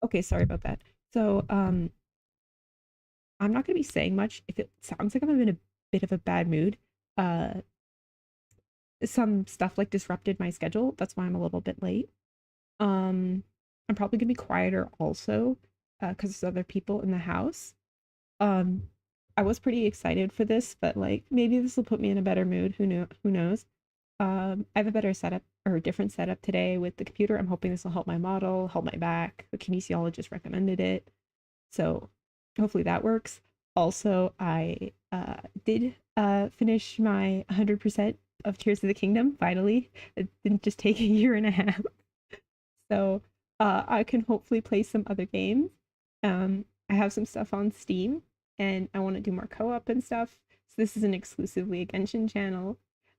Okay, sorry about that. So, I'm not gonna be saying much. If it sounds like I'm in a bit of a bad mood, uh, some stuff like disrupted my schedule. That's why I'm a little bit late. Um, I'm probably gonna be quieter also, because there's other people in the house. Um, I was pretty excited for this, but like maybe this will put me in a better mood. Who knows? I have a better setup or a different setup today with the computer. I'm hoping this will help my model, help my back. The kinesiologist recommended it. So hopefully that works. Also, I did finish my 100% of Tears of the Kingdom finally. It didn't just take a year and a half. So I can hopefully play some other games. I have some stuff on Steam and I want to do more co-op and stuff. So this isn't exclusively a Genshin channel.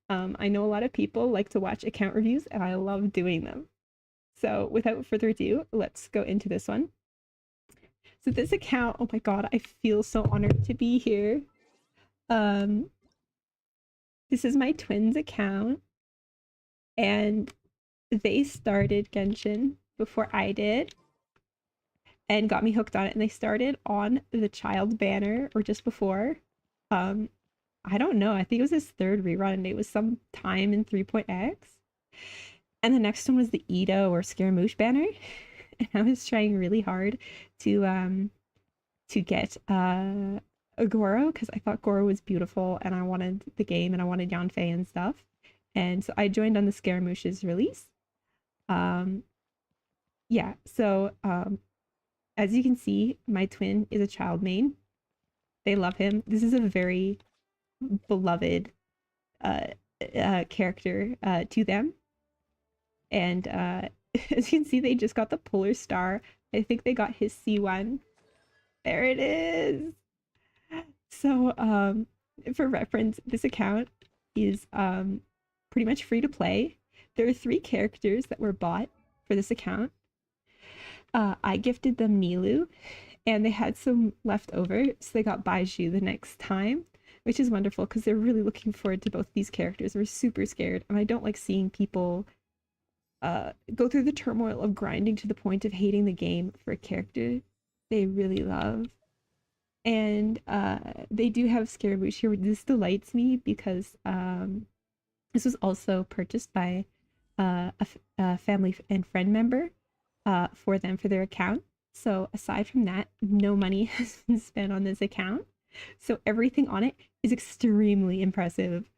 I know a lot of people like to watch account reviews and I love doing them. So without further ado, let's go into this one. So this account, oh my god, I feel so honored to be here. Um, this is my twins' account, and they started Genshin before I did and got me hooked on it. And they started on the child banner or just before. Um, I don't know. I think it was his third rerun. It was some time in 3.x. And the next one was the Edo or Scaramouche banner. And I was trying really hard to get Goro because I thought Goro was beautiful and I wanted the game and I wanted Yanfei and stuff. And so I joined on the Scaramouche's release. Um, yeah, so as you can see, my twin is a child main. They love him. This is a very beloved uh, character to them. And as you can see, they just got the Polar Star. I think they got his C1. There it is. So, for reference, this account is pretty much free to play. There are 3 characters that were bought for this account. I gifted them Nilu, and they had some left over, so they got Baiju the next time, which is wonderful because they're really looking forward to both these characters. We're super scared, and I don't like seeing people go through the turmoil of grinding to the point of hating the game for a character they really love. And they do have Scaramouche here. This delights me because this was also purchased by a family and friend member for them for their account. So aside from that, no money has been spent on this account. So everything on it is extremely impressive.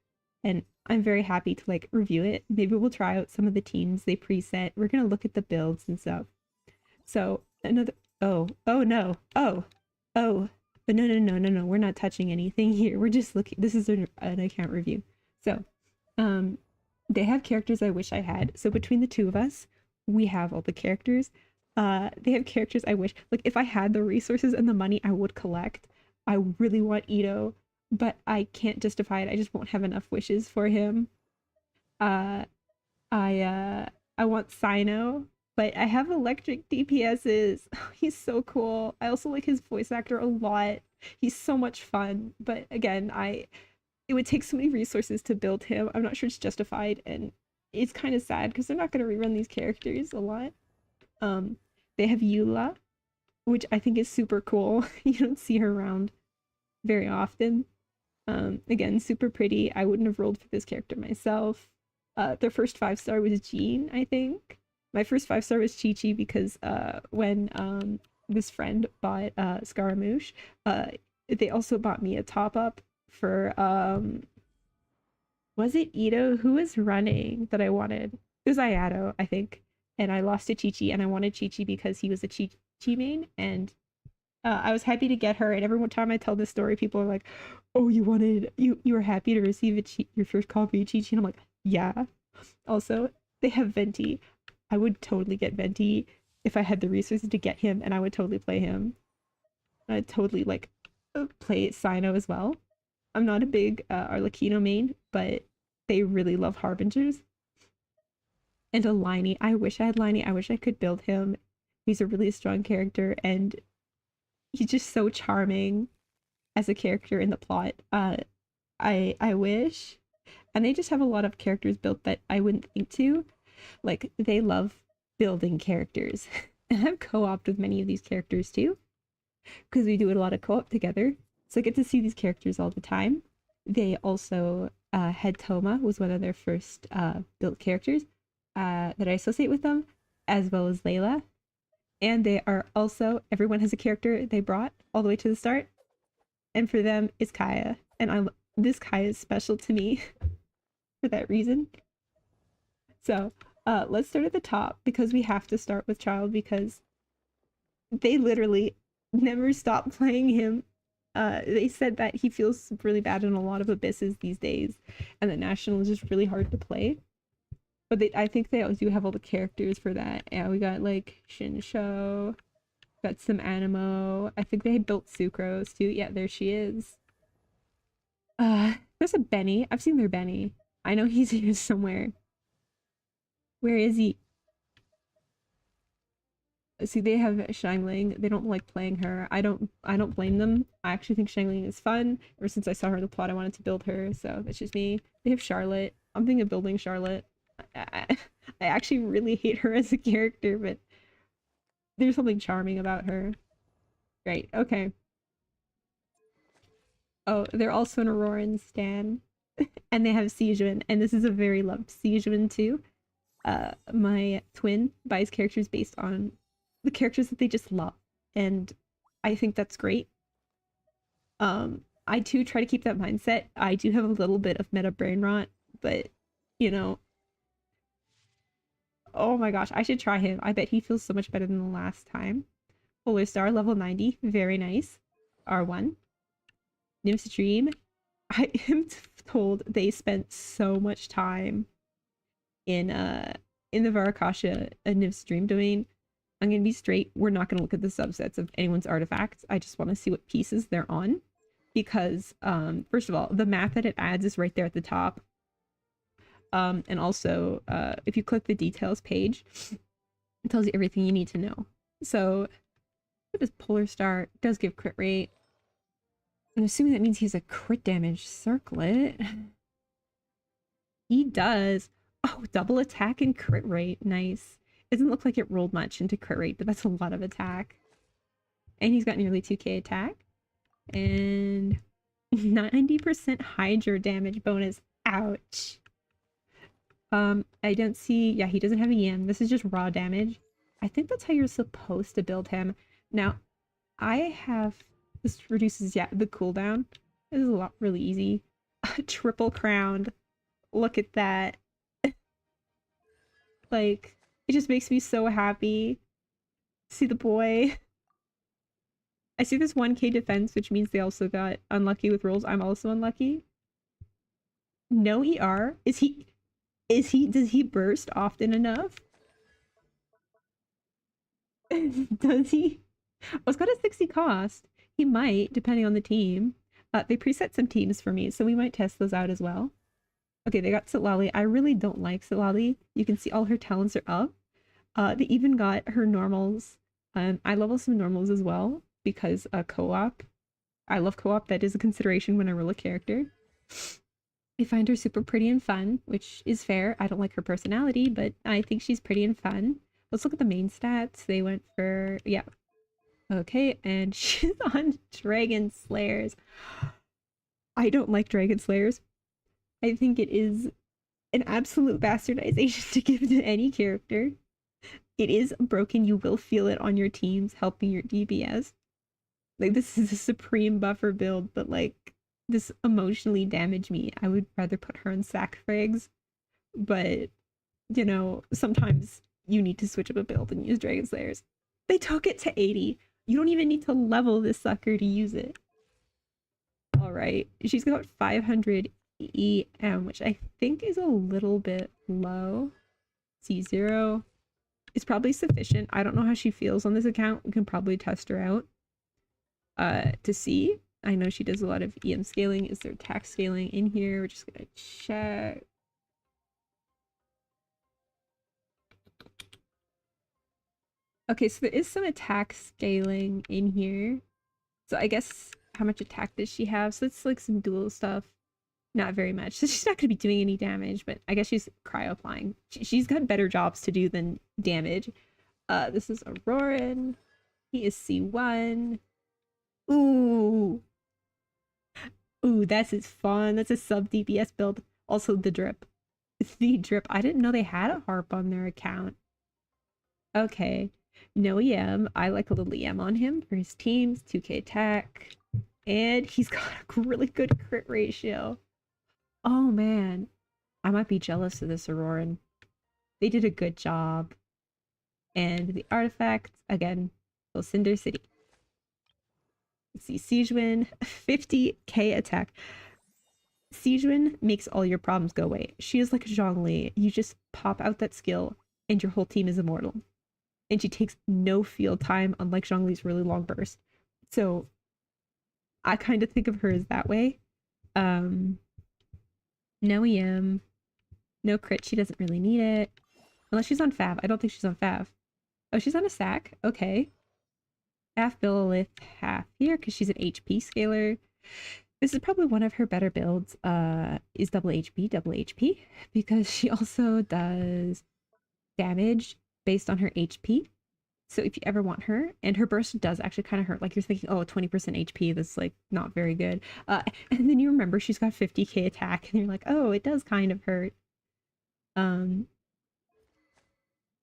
And I'm very happy to like review it. Maybe we'll try out some of the teams they preset. We're gonna look at the builds and stuff. So another oh no. Oh, but no. We're not touching anything here. We're just looking. This is an account review. So, they have characters I wish I had. So between the two of us, we have all the characters. They have characters I wish. Like if I had the resources and the money, I would collect. I really want Ito, but I can't justify it. I just won't have enough wishes for him. Uh, I want Sino, but I have electric DPSs. He's so cool. I also like his voice actor a lot. He's so much fun. But again, it would take so many resources to build him. I'm not sure it's justified, and it's kind of sad because they're not going to rerun these characters a lot. Um, they have Eula, which I think is super cool. You don't see her around very often. Again, super pretty. I wouldn't have rolled for this character myself. Their first 5-star was Jean, I think. My first 5-star was Chi Chi because when this friend bought Scaramouche, they also bought me a top up for was it Ito? Who was running that I wanted? It was Ayato, I think. And I lost to Chi Chi, and I wanted Chi Chi because he was a Chi Chi main, and I was happy to get her. And every time I tell this story, people are like, "Oh, you were happy to receive your first copy of Chi Chi," and I'm like, "Yeah." Also, they have Venti. I would totally get Venti if I had the resources to get him, and I would totally play him. I'd totally like play Sino as well. I'm not a big Arlecchino main, but they really love Harbingers. And a Liney. I wish I had Liney. I wish I could build him. He's a really strong character, and he's just so charming as a character in the plot. I wish. And they just have a lot of characters built that I wouldn't think to. Like they love building characters. And I've co-opted with many of these characters too, because we do a lot of co-op together. So I get to see these characters all the time. They also had Toma was one of their first built characters that I associate with them, as well as Layla. And they are also everyone has a character they brought all the way to the start, and for them is Kaya, and I'm this Kaya is special to me for that reason. So let's start at the top because we have to start with Child because they literally never stop playing him. They said that he feels really bad in a lot of abysses these days, and that National is just really hard to play. But I think they do have all the characters for that. Yeah, we got like Shinsho, got some Animo. I think they built Sucrose too. Yeah, there she is. There's a Benny. I've seen their Benny. I know he's here somewhere. Where is he? See, they have Shangling. They don't like playing her. I don't blame them. I actually think Shangling is fun. Ever since I saw her in the plot, I wanted to build her, so that's just me. They have Charlotte. I'm thinking of building Charlotte. I actually really hate her as a character, but there's something charming about her. Great, okay. Oh, they're also an Auroran stan. And they have Sejuan, and this is a very loved Sejuan too. My twin buys characters based on the characters that they just love, and I think that's great. I too try to keep that mindset. I do have a little bit of meta brain rot, but you know, oh my gosh, I should try him. I bet he feels so much better than the last time. Polar Star, level 90, very nice. R1. Nymph's Dream. I am told they spent so much time in the Varakasha Nymph's Dream domain. I'm gonna be straight, we're not gonna look at the subsets of anyone's artifacts. I just want to see what pieces they're on. Because first of all, the map that it adds is right there at the top. And also, if you click the details page, it tells you everything you need to know. So, what does Polar Star? It does give crit rate. I'm assuming that means he has a crit damage circlet. He does. Oh, double attack and crit rate. Nice. It doesn't look like it rolled much into crit rate, but that's a lot of attack. And he's got nearly 2k attack. And 90% Hydra damage bonus. Ouch. I don't see... Yeah, he doesn't have an EM. This is just raw damage. I think that's how you're supposed to build him. Now, I have... This reduces, yeah, the cooldown. This is a lot really easy. Triple crowned. Look at that. Like, it just makes me so happy. See the boy. I see this 1k defense, which means they also got unlucky with rolls. I'm also unlucky. No ER? Does he burst often enough? Does he? Oh, it's got a 60 cost. He might, depending on the team. They preset some teams for me, so we might test those out as well. Okay, they got Sitlali. I really don't like Sitlali. You can see all her talents are up. They even got her normals. I level some normals as well because co-op. I love co-op. That is a consideration when I roll a character. I find her super pretty and fun, which is fair. I don't like her personality, but I think she's pretty and fun. Let's look at the main stats. They went for, yeah. Okay, and she's on Dragon Slayers. I don't like Dragon Slayers. I think it is an absolute bastardization to give to any character. It is broken. You will feel it on your teams, helping your DPS. Like, this is a supreme buffer build, but like, this emotionally damaged me. I would rather put her in sack frags, but you know, sometimes you need to switch up a build and use Dragon Slayers. They took it to 80. You don't even need to level this sucker to use it. Alright, she's got 500 EM, which I think is a little bit low. C0 is probably sufficient. I don't know how she feels on this account. We can probably test her out to see. I know she does a lot of EM scaling. Is there attack scaling in here? We're just gonna check. Okay, so there is some attack scaling in here. So I guess how much attack does she have? So it's like some dual stuff. Not very much. So she's not going to be doing any damage, but I guess she's cryo applying. She's got better jobs to do than damage. This is Auroran. He is C1. Ooh. Ooh, that's his fun. That's a sub DPS build. Also the drip. The drip. I didn't know they had a harp on their account. Okay. No EM. I like a little EM on him for his teams. 2k attack. And he's got a really good crit ratio. Oh man. I might be jealous of this Auroran. They did a good job. And the artifacts, again, Cinder City. Let's see, Siegewind, 50k attack. Siegewind makes all your problems go away. She is like Zhongli. You just pop out that skill and your whole team is immortal. And she takes no field time, unlike Zhongli's really long burst. So I kind of think of her as that way. No EM, no crit. She doesn't really need it. Unless she's on Fav. I don't think she's on Fav. Oh, she's on a sack. Okay. Half Billith, half here, because she's an HP scaler. This is probably one of her better builds, is double HP, because she also does damage based on her HP. So if you ever want her, and her burst does actually kind of hurt, like you're thinking, oh, 20% HP, that's like not very good. And then you remember she's got 50k attack, and you're like, oh, it does kind of hurt.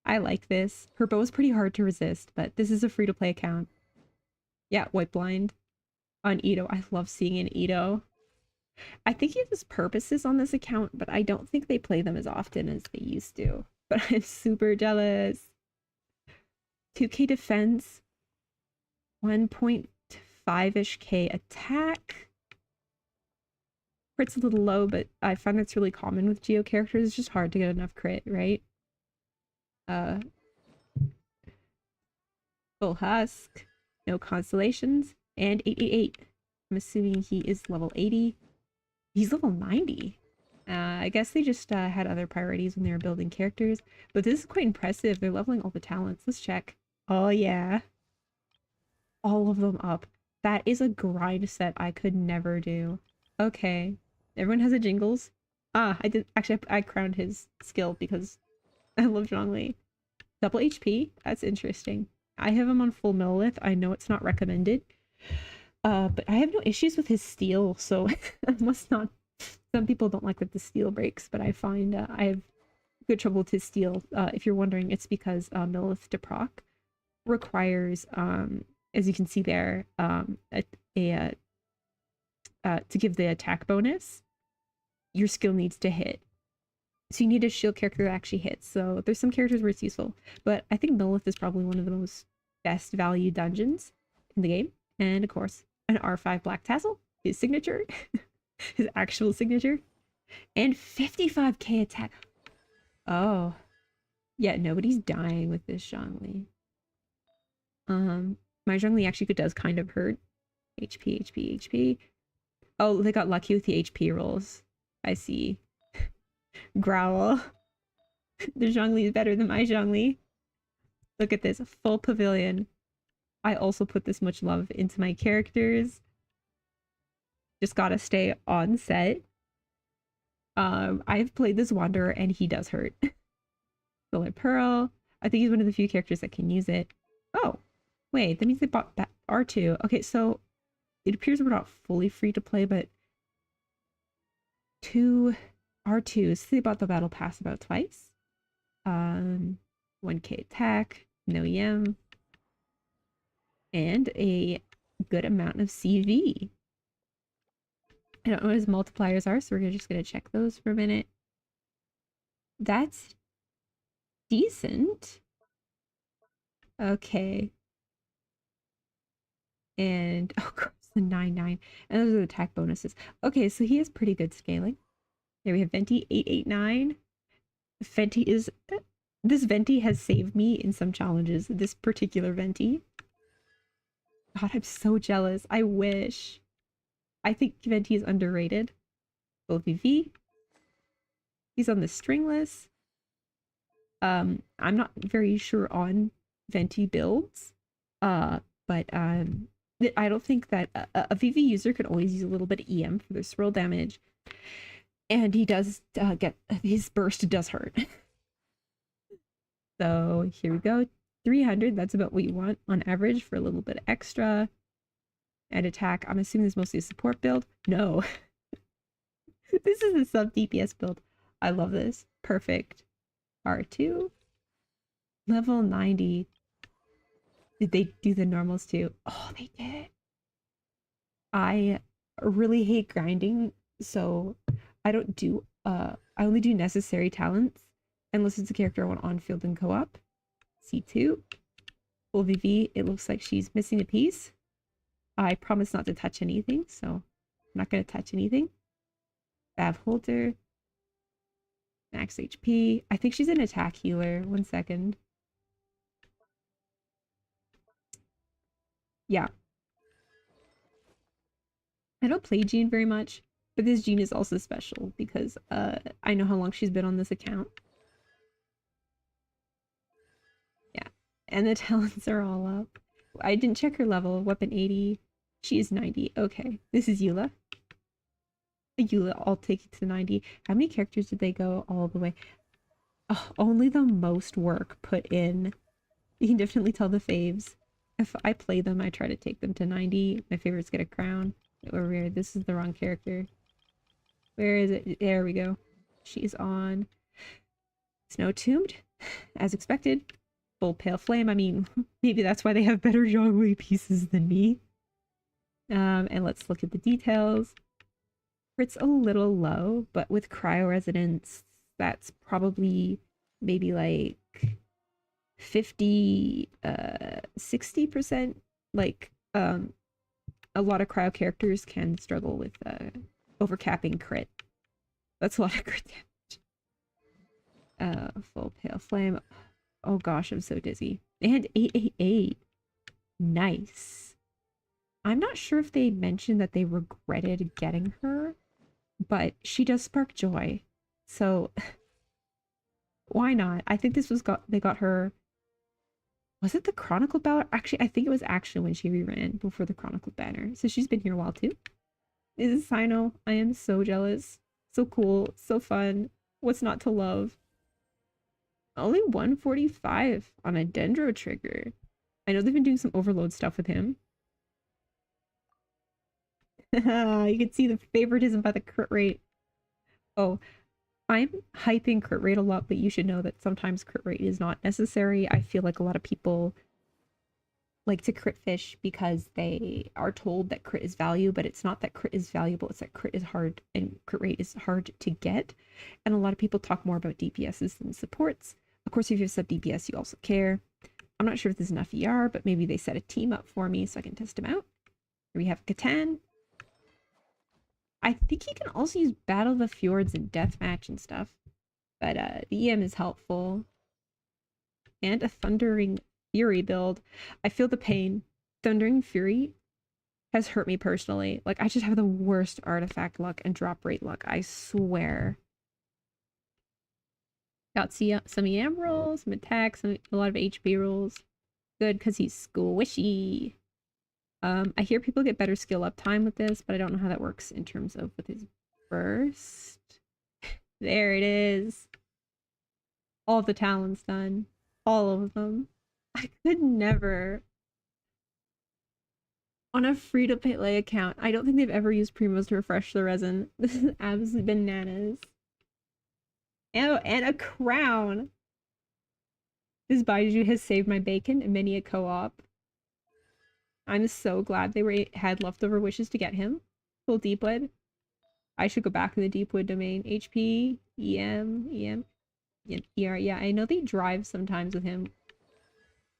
I like this. Her bow is pretty hard to resist, but this is a free-to-play account. Yeah, White Blind on Ito. I love seeing an Ito. I think he has purposes on this account, but I don't think they play them as often as they used to. But I'm super jealous. 2k defense, 1.5-ish k attack. Crit's a little low, but I find that's really common with Geo characters. It's just hard to get enough crit, right? Full Husk, no constellations, and 888. I'm assuming he is level 80. He's level 90. I guess they just had other priorities when they were building characters, but this is quite impressive. They're leveling all the talents. Let's check. Oh yeah. All of them up. That is a grind set I could never do. Okay. Everyone has a Jingles. Ah, I did actually I crowned his skill because I love Zhongli. Double HP? That's interesting. I have him on full millilith. I know it's not recommended. But I have no issues with his steel, so I must not. Some people don't like that the steel breaks, but I find I have good trouble with his steel. If you're wondering, it's because millilith to proc requires, as you can see there, to give the attack bonus, your skill needs to hit. So you need a shield character that actually hits. So there's some characters where it's useful, but I think Millith is probably one of the most best value dungeons in the game. And of course, an R5 Black Tassel, his signature, his actual signature, and 55k attack. Oh, yeah, nobody's dying with this Zhongli. My Zhongli actually does kind of hurt. HP. Oh, they got lucky with the HP rolls. I see. Growl. The Zhongli is better than my Zhongli. Look at this, full pavilion. I also put this much love into my characters. Just gotta stay on set. I've played this Wanderer and he does hurt. Solar Pearl. I think he's one of the few characters that can use it. Oh, wait, that means they bought R2. Okay, so it appears we're not fully free to play, but R2, so they bought the battle pass about twice. 1k attack, no EM, and a good amount of CV. I don't know what his multipliers are, so we're just gonna check those for a minute. That's decent. Okay. And oh, of course, the 9-9, and those are the attack bonuses. Okay, so he has pretty good scaling. There we have Venti 889. Venti is this Venti has saved me in some challenges. This particular Venti. God, I'm so jealous. I wish. I think Venti is underrated. OVV. He's on the stringless. I'm not very sure on Venti builds. But I don't think that a VV user could always use a little bit of EM for their swirl damage. And he does get his burst does hurt. So here we go. 300, that's about what you want on average for a little bit extra. And attack, I'm assuming this is mostly a support build. No. This is a sub DPS build. I love this. Perfect. R2. Level 90. Did they do the normals too? Oh, they did. I really hate grinding, so I don't do I only do necessary talents unless it's a character I want on field and co-op. C2. Full VV, it looks like she's missing a piece. I promise not to touch anything, so I'm not gonna touch anything. Bav holder. Max HP. I think she's an attack healer. 1 second. Yeah. I don't play Jean very much, but this Jean is also special because I know how long she's been on this account. Yeah. And the talents are all up. I didn't check her level. Weapon 80. She is 90. Okay. This is Eula. Eula, I'll take it to 90. How many characters did they go all the way? Oh, only the most work put in. You can definitely tell the faves. If I play them, I try to take them to 90. My favorites get a crown. Or where this is the wrong character. Where is it? There we go. She's on Snow Tombed, as expected. Full Pale Flame. I mean, maybe that's why they have better Zhongli pieces than me. And let's look at the details. Crit's a little low, but with Cryo Resonance, that's probably maybe like 50, 60%. Like, a lot of cryo characters can struggle with overcapping crit. That's a lot of crit damage. Full Pale Flame. Oh gosh, I'm so dizzy. And 888. Nice. I'm not sure if they mentioned that they regretted getting her, but she does spark joy. So why not? I think this was they got her. Was it the Chronicle Banner? Actually, I think it was actually when she reran before the Chronicle Banner. So she's been here a while too. This is Sino. I am so jealous. So cool. So fun. What's not to love? Only 145 on a Dendro trigger. I know they've been doing some overload stuff with him. You can see the favoritism by the crit rate. Oh, I'm hyping crit rate a lot, but you should know that sometimes crit rate is not necessary. I feel like a lot of people like to crit fish because they are told that crit is value, but it's not that crit is valuable, it's that crit is hard and crit rate is hard to get. And a lot of people talk more about DPSs than supports. Of course, if you have sub DPS, you also care. I'm not sure if there's enough ER, but maybe they set a team up for me so I can test them out. Here we have Catan. I think he can also use Battle of the Fjords and Deathmatch and stuff. But the EM is helpful. And a Thundering Fury build. I feel the pain. Thundering Fury has hurt me personally. Like, I just have the worst artifact luck and drop rate luck. I swear. Got some EM rolls, some attacks, a lot of HP rolls. Good, because he's squishy. I hear people get better skill up time with this, but I don't know how that works in terms of with his burst. There it is. All of the talents done. All of them. I could never. On a free-to-play account, I don't think they've ever used Primos to refresh the resin. This is absolutely bananas. Oh, and a crown! This Baiju has saved my bacon in many a co-op. I'm so glad they had leftover wishes to get him. Full Deepwood. I should go back in the Deepwood domain. HP, EM, ER. Yeah, I know they drive sometimes with him.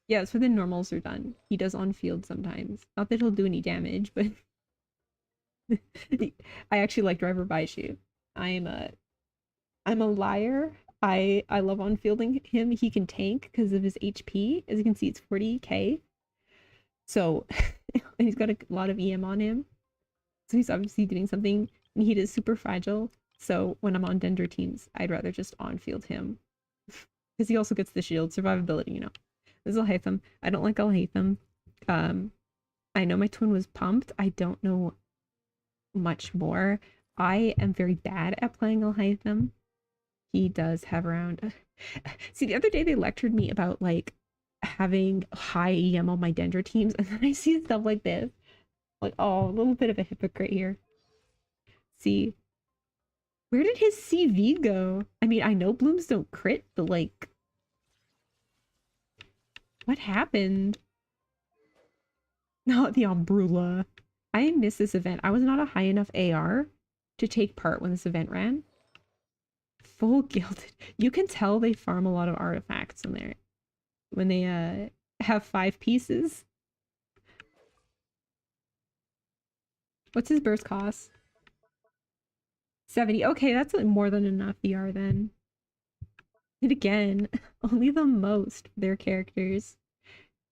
Yeah, that's where the normals are done. He does on field sometimes. Not that he'll do any damage, but I actually like Driver Baiju. I'm a liar. I love on fielding him. He can tank because of his HP. As you can see, it's 40k. So, and he's got a lot of EM on him. So he's obviously doing something, and he is super fragile. So when I'm on Dendro teams, I'd rather just on-field him. Because he also gets the shield, survivability, you know. This is Alhaitham. I don't like Alhaitham. I know my twin was pumped. I don't know much more. I am very bad at playing Alhaitham. He does have around... See, the other day they lectured me about, like, having high EM on my Dendra teams, and then I see stuff like this. Like, oh, a little bit of a hypocrite here. See, where did his CV go? I mean, I know blooms don't crit, but like, what happened? Not the Umbrella. I missed this event. I was not a high enough AR to take part when this event ran. Full gilded. You can tell they farm a lot of artifacts in there when they have 5 pieces. What's his burst cost? 70. Okay, that's more than enough VR then. And again, only the most for their characters.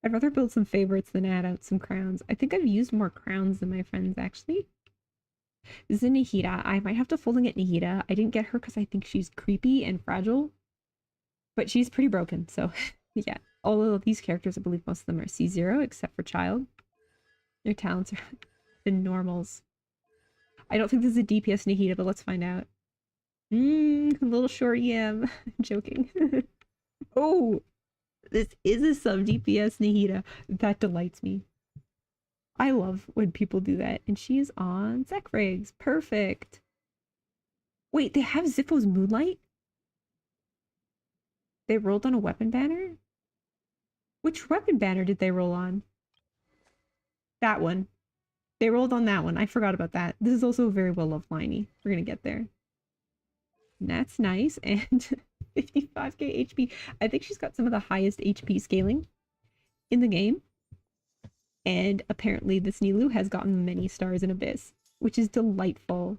I'd rather build some favorites than add out some crowns. I think I've used more crowns than my friends, actually. This is a Nahida. I might have to folding at Nahida. I didn't get her because I think she's creepy and fragile. But she's pretty broken, so yeah. All of these characters, I believe most of them are C0, except for Child. Their talents are the normals. I don't think this is a DPS Nahida, but let's find out. A little short EM. I'm joking. Oh, this is a sub DPS Nahida. That delights me. I love when people do that. And she is on Zekfrigs. Perfect. Wait, they have Zippo's Moonlight? They rolled on a weapon banner? Which weapon banner did they roll on? That one. They rolled on that one. I forgot about that. This is also a very well-loved liney. We're gonna get there. And that's nice. And 55k HP. I think she's got some of the highest HP scaling in the game. And apparently this Nilou has gotten many stars in Abyss, which is delightful.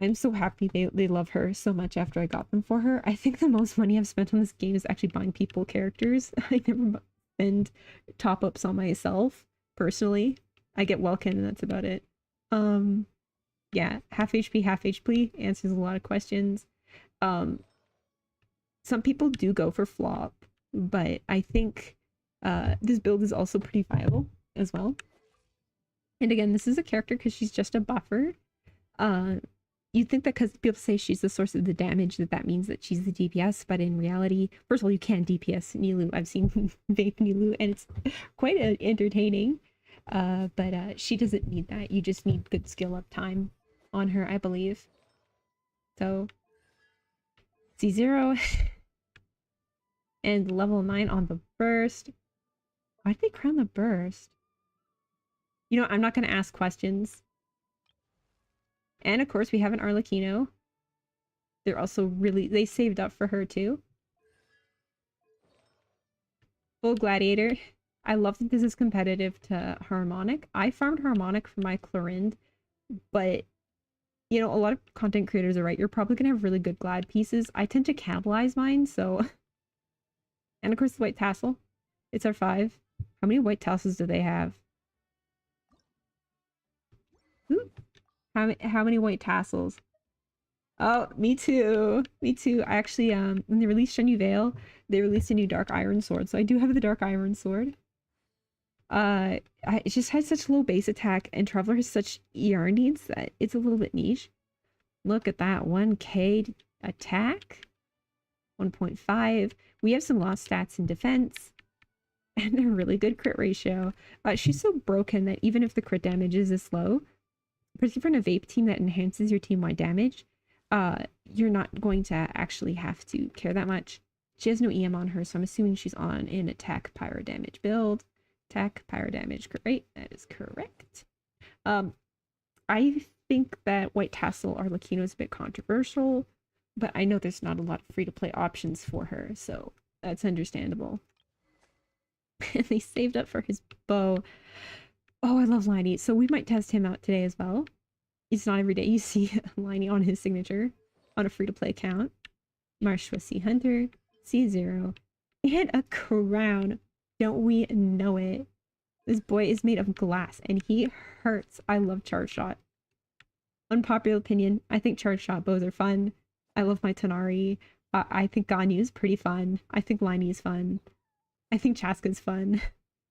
I'm so happy they love her so much after I got them for her. I think the most money I've spent on this game is actually buying people characters. I never spend top-ups on myself, personally. I get Welkin and that's about it. Yeah, half HP, half HP answers a lot of questions. Some people do go for flop, but I think this build is also pretty viable as well. And again, this is a character because she's just a buffer. You'd think that because people say she's the source of the damage, that means that she's the DPS, but in reality, first of all, you can't DPS Nilou. I've seen Vape Nilou, and it's quite entertaining. But she doesn't need that. You just need good skill up time on her, I believe. So, C0 and level 9 on the burst. Why did they crown the burst? You know, I'm not going to ask questions. And of course, we have an Arlecchino. They're also really... They saved up for her, too. Full Gladiator. I love that this is competitive to Harmonic. I farmed Harmonic for my Clorind, but, you know, a lot of content creators are right. You're probably going to have really good Glad pieces. I tend to cannibalize mine, so... And of course, the White Tassel. It's our 5. How many White Tassels do they have? Ooh. How many White Tassels? Oh, me too. Me too. I actually, when they released Shenyu Veil, they released a new Dark Iron Sword. So I do have the Dark Iron Sword. It just has such low base attack, and Traveler has such ER needs that it's a little bit niche. Look at that 1k attack, 1.5. We have some lost stats in defense, and a really good crit ratio. She's so broken that even if the crit damage is this low, particularly for a vape team that enhances your team-wide damage, you're not going to actually have to care that much. She has no EM on her, so I'm assuming she's on an attack pyro damage build. Attack, pyro damage, great, that is correct. I think that White Tassel Arlecchino is a bit controversial, but I know there's not a lot of free-to-play options for her, so that's understandable. And they saved up for his bow. Oh, I love Liney, so we might test him out today as well. It's not every day you see Liney on his signature on a free-to-play account. Marshwa Sea Hunter, C0, and a crown. Don't we know it? This boy is made of glass and he hurts. I love charge shot. Unpopular opinion, I think charge shot bows are fun. I love my Tonari. I think Ganyu is pretty fun. I think Liney is fun. I think Chaska's fun.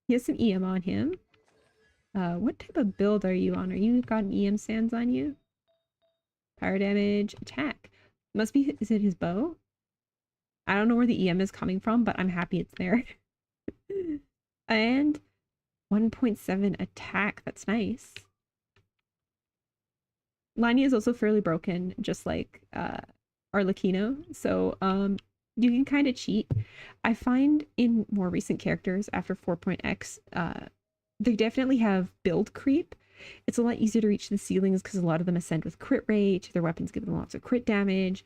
He has some EM on him. What type of build are you on? Are you got an EM sands on you? Power damage, attack. Must be, is it his bow? I don't know where the EM is coming from, but I'm happy it's there. And 1.7 attack. That's nice. Lani is also fairly broken, just like Arlecchino. So you can kind of cheat. I find in more recent characters after 4.x, they definitely have build creep. It's a lot easier to reach the ceilings because a lot of them ascend with crit rate. Their weapons give them lots of crit damage.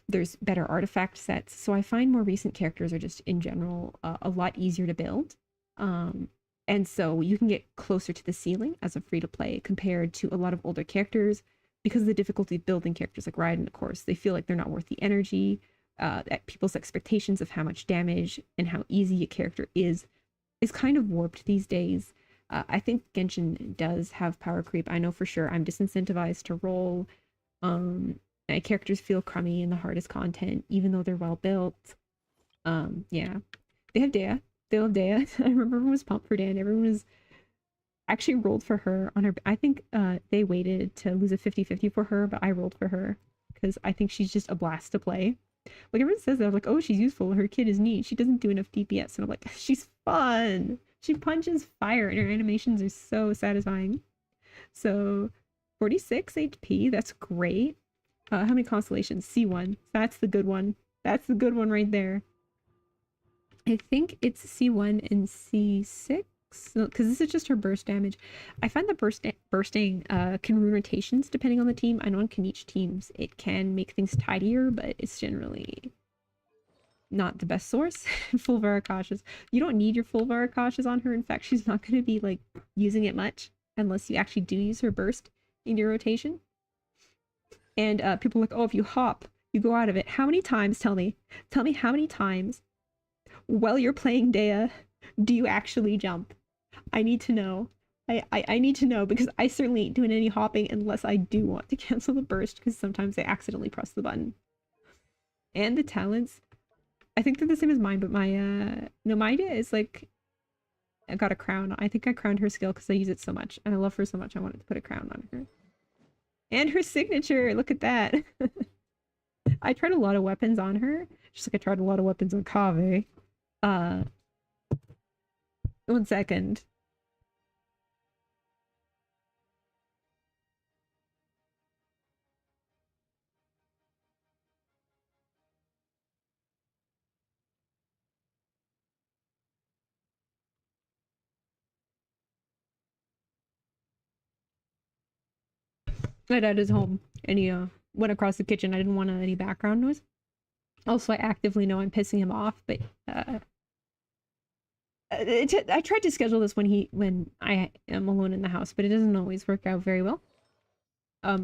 There's better artifact sets. So I find more recent characters are just in general a lot easier to build. And so you can get closer to the ceiling as a free to play compared to a lot of older characters because of the difficulty of building characters like Raiden, of course. They feel like they're not worth the energy. That people's expectations of how much damage and how easy a character is kind of warped these days. I think Genshin does have power creep. I know for sure I'm disincentivized to roll. My characters feel crummy in the hardest content, even though they're well built. Yeah. They have Dea. They love Dea. I remember everyone was pumped for Dea and everyone was actually rolled for her on her. I think they waited to lose a 50-50 for her, but I rolled for her because I think she's just a blast to play. Like everyone says that, I'm like, oh, she's useful. Her kid is neat. She doesn't do enough DPS. And I'm like, she's fun. She punches fire and her animations are so satisfying. So 46 HP, that's great. How many constellations? C1. That's the good one. That's the good one right there. I think it's C1 and C6 because this is just her burst damage. I find that bursting can ruin rotations depending on the team. I know on Kanichi teams it can make things tidier, but it's generally not the best source. Full Varakashas. You don't need your full Varakashas on her. In fact, she's not going to be like using it much unless you actually do use her burst in your rotation. And people are like, oh, if you hop, you go out of it. How many times, tell me how many times while you're playing Dea do you actually jump? I need to know. I need to know because I certainly ain't doing any hopping unless I do want to cancel the burst because sometimes I accidentally press the button. And the talents, I think they're the same as mine, but my no, my idea is like I got a crown. I think I crowned her skill because I use it so much and I love her so much I wanted to put a crown on her. And her signature, look at that. I tried a lot of weapons on her, just like I tried a lot of weapons on Kaveh. 1 second. My dad is home and he went across the kitchen. I didn't want any background noise. Also, I actively know I'm pissing him off, but I tried to schedule this when I am alone in the house, but it doesn't always work out very well.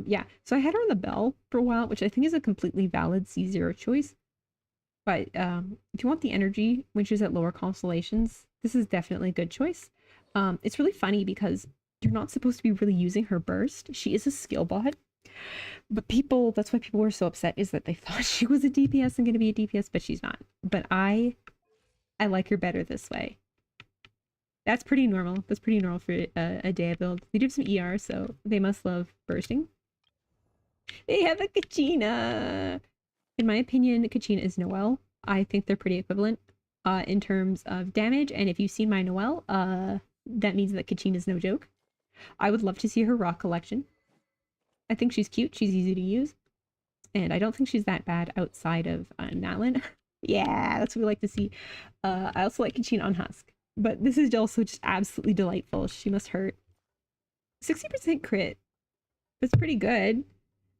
Yeah, so I had her on the bell for a while, which I think is a completely valid C0 choice. But if you want the energy when she's at lower constellations, this is definitely a good choice. It's really funny because you're not supposed to be really using her burst. She is a skill bot. But that's why people were so upset, is that they thought she was a DPS and going to be a DPS, but she's not. But I like her better this way. That's pretty normal. That's pretty normal for a Dea build. They do have some ER, so they must love bursting. They have a Kachina! In my opinion, Kachina is Noelle. I think they're pretty equivalent in terms of damage, and if you've seen my Noelle, that means that Kachina is no joke. I would love to see her rock collection. I think she's cute, she's easy to use, and I don't think she's that bad outside of Natlin. Yeah, that's what we like to see. I also like Kachina on Husk, but this is also just absolutely delightful. She must hurt. 60% crit. That's pretty good.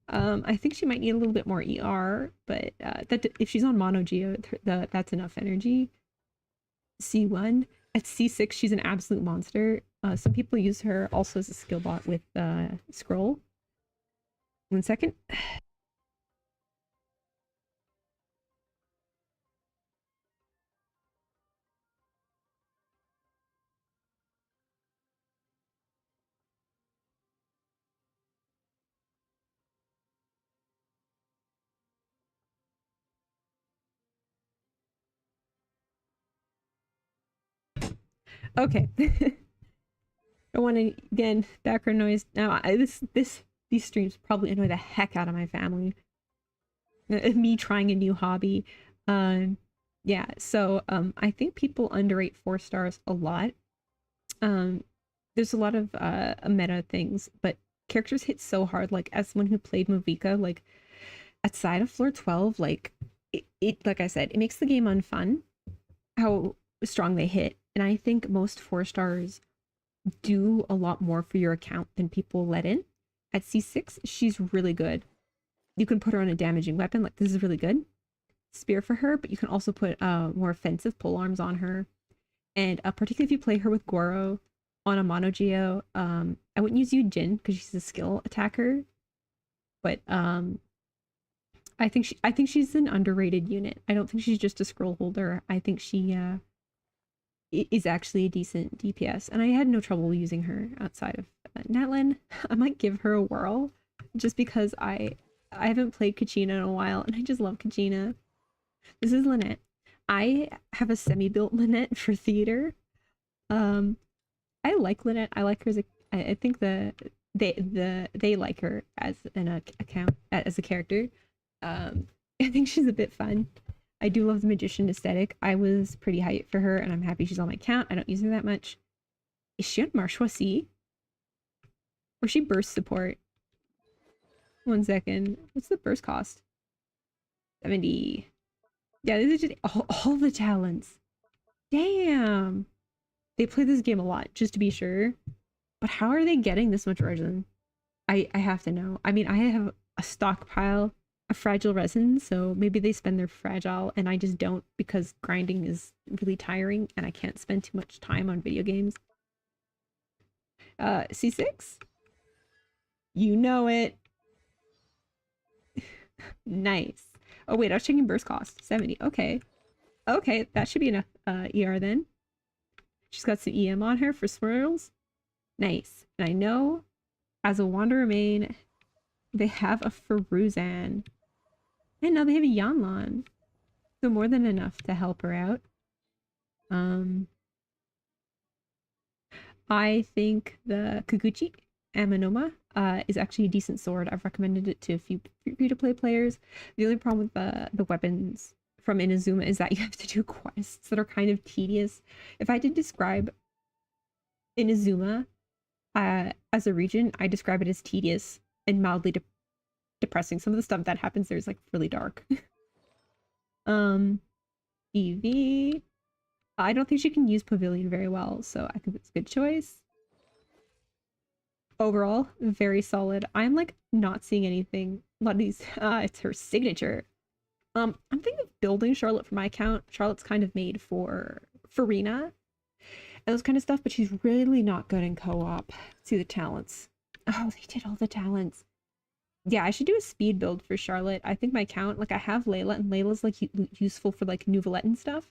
I think she might need a little bit more ER, but that if she's on Mono Geo, that's enough energy. C1. At C6, she's an absolute monster. Some people use her also as a skill bot with Scroll. 1 second. Okay. I want to, again, background noise. Now, these streams probably annoy the heck out of my family. Me trying a new hobby. Yeah, so I think people underrate 4 stars a lot. Um there's a lot of meta things, but characters hit so hard. Like as someone who played Movika, like outside of floor 12, like it like I said, it makes the game unfun how strong they hit. And I think most 4 stars do a lot more for your account than people let in. At C6, she's really good. You can put her on a damaging weapon, like this is really good. Spear for her, but you can also put more offensive pole arms on her. And particularly if you play her with Goro on a mono geo, I wouldn't use Jin because she's a skill attacker. But I think she's an underrated unit. I don't think she's just a scroll holder. I think she is actually a decent DPS, and I had no trouble using her outside of Natlin. I might give her a whirl just because I haven't played Kachina in a while, and I just love Kachina. This is Lynette. I have a semi-built Lynette for theater. I like Lynette. I like her as a. I think they like her as an account as a character. I think she's a bit fun. I do love the magician aesthetic. I was pretty hyped for her, and I'm happy she's on my account. I don't use her that much. Is she on Marchoisi? Or she burst support? 1 second. What's the burst cost? 70. Yeah, these are just all the talents. Damn. They play this game a lot, just to be sure. But how are they getting this much resin? I have to know. I mean, I have a stockpile of fragile resin, so maybe they spend their fragile and I just don't because grinding is really tiring and I can't spend too much time on video games. C6? You know it. Nice. Oh wait, I was checking burst cost. 70. Okay. Okay, that should be enough ER then. She's got some EM on her for swirls. Nice. And I know as a Wanderer main, they have a Feruzan. And now they have a Yanlan. So more than enough to help her out. I think the Kaguchi Amanoma is actually a decent sword. I've recommended it to a few free-to-play players. The only problem with the weapons from Inazuma is that you have to do quests that are kind of tedious. If I did describe Inazuma as a region, I describe it as tedious and mildly depressing. Some of the stuff that happens there is like really dark. EV. I don't think she can use Pavilion very well, so I think it's a good choice. Overall, very solid. I'm like not seeing anything. A lot of these, it's her signature. I'm thinking of building Charlotte for my account. Charlotte's kind of made for Farina and those kind of stuff, but she's really not good in co-op. Let's see the talents. Oh, they did all the talents. Yeah, I should do a speed build for Charlotte. I think my account, like I have Layla, and Layla's like useful for like Nouvellette and stuff.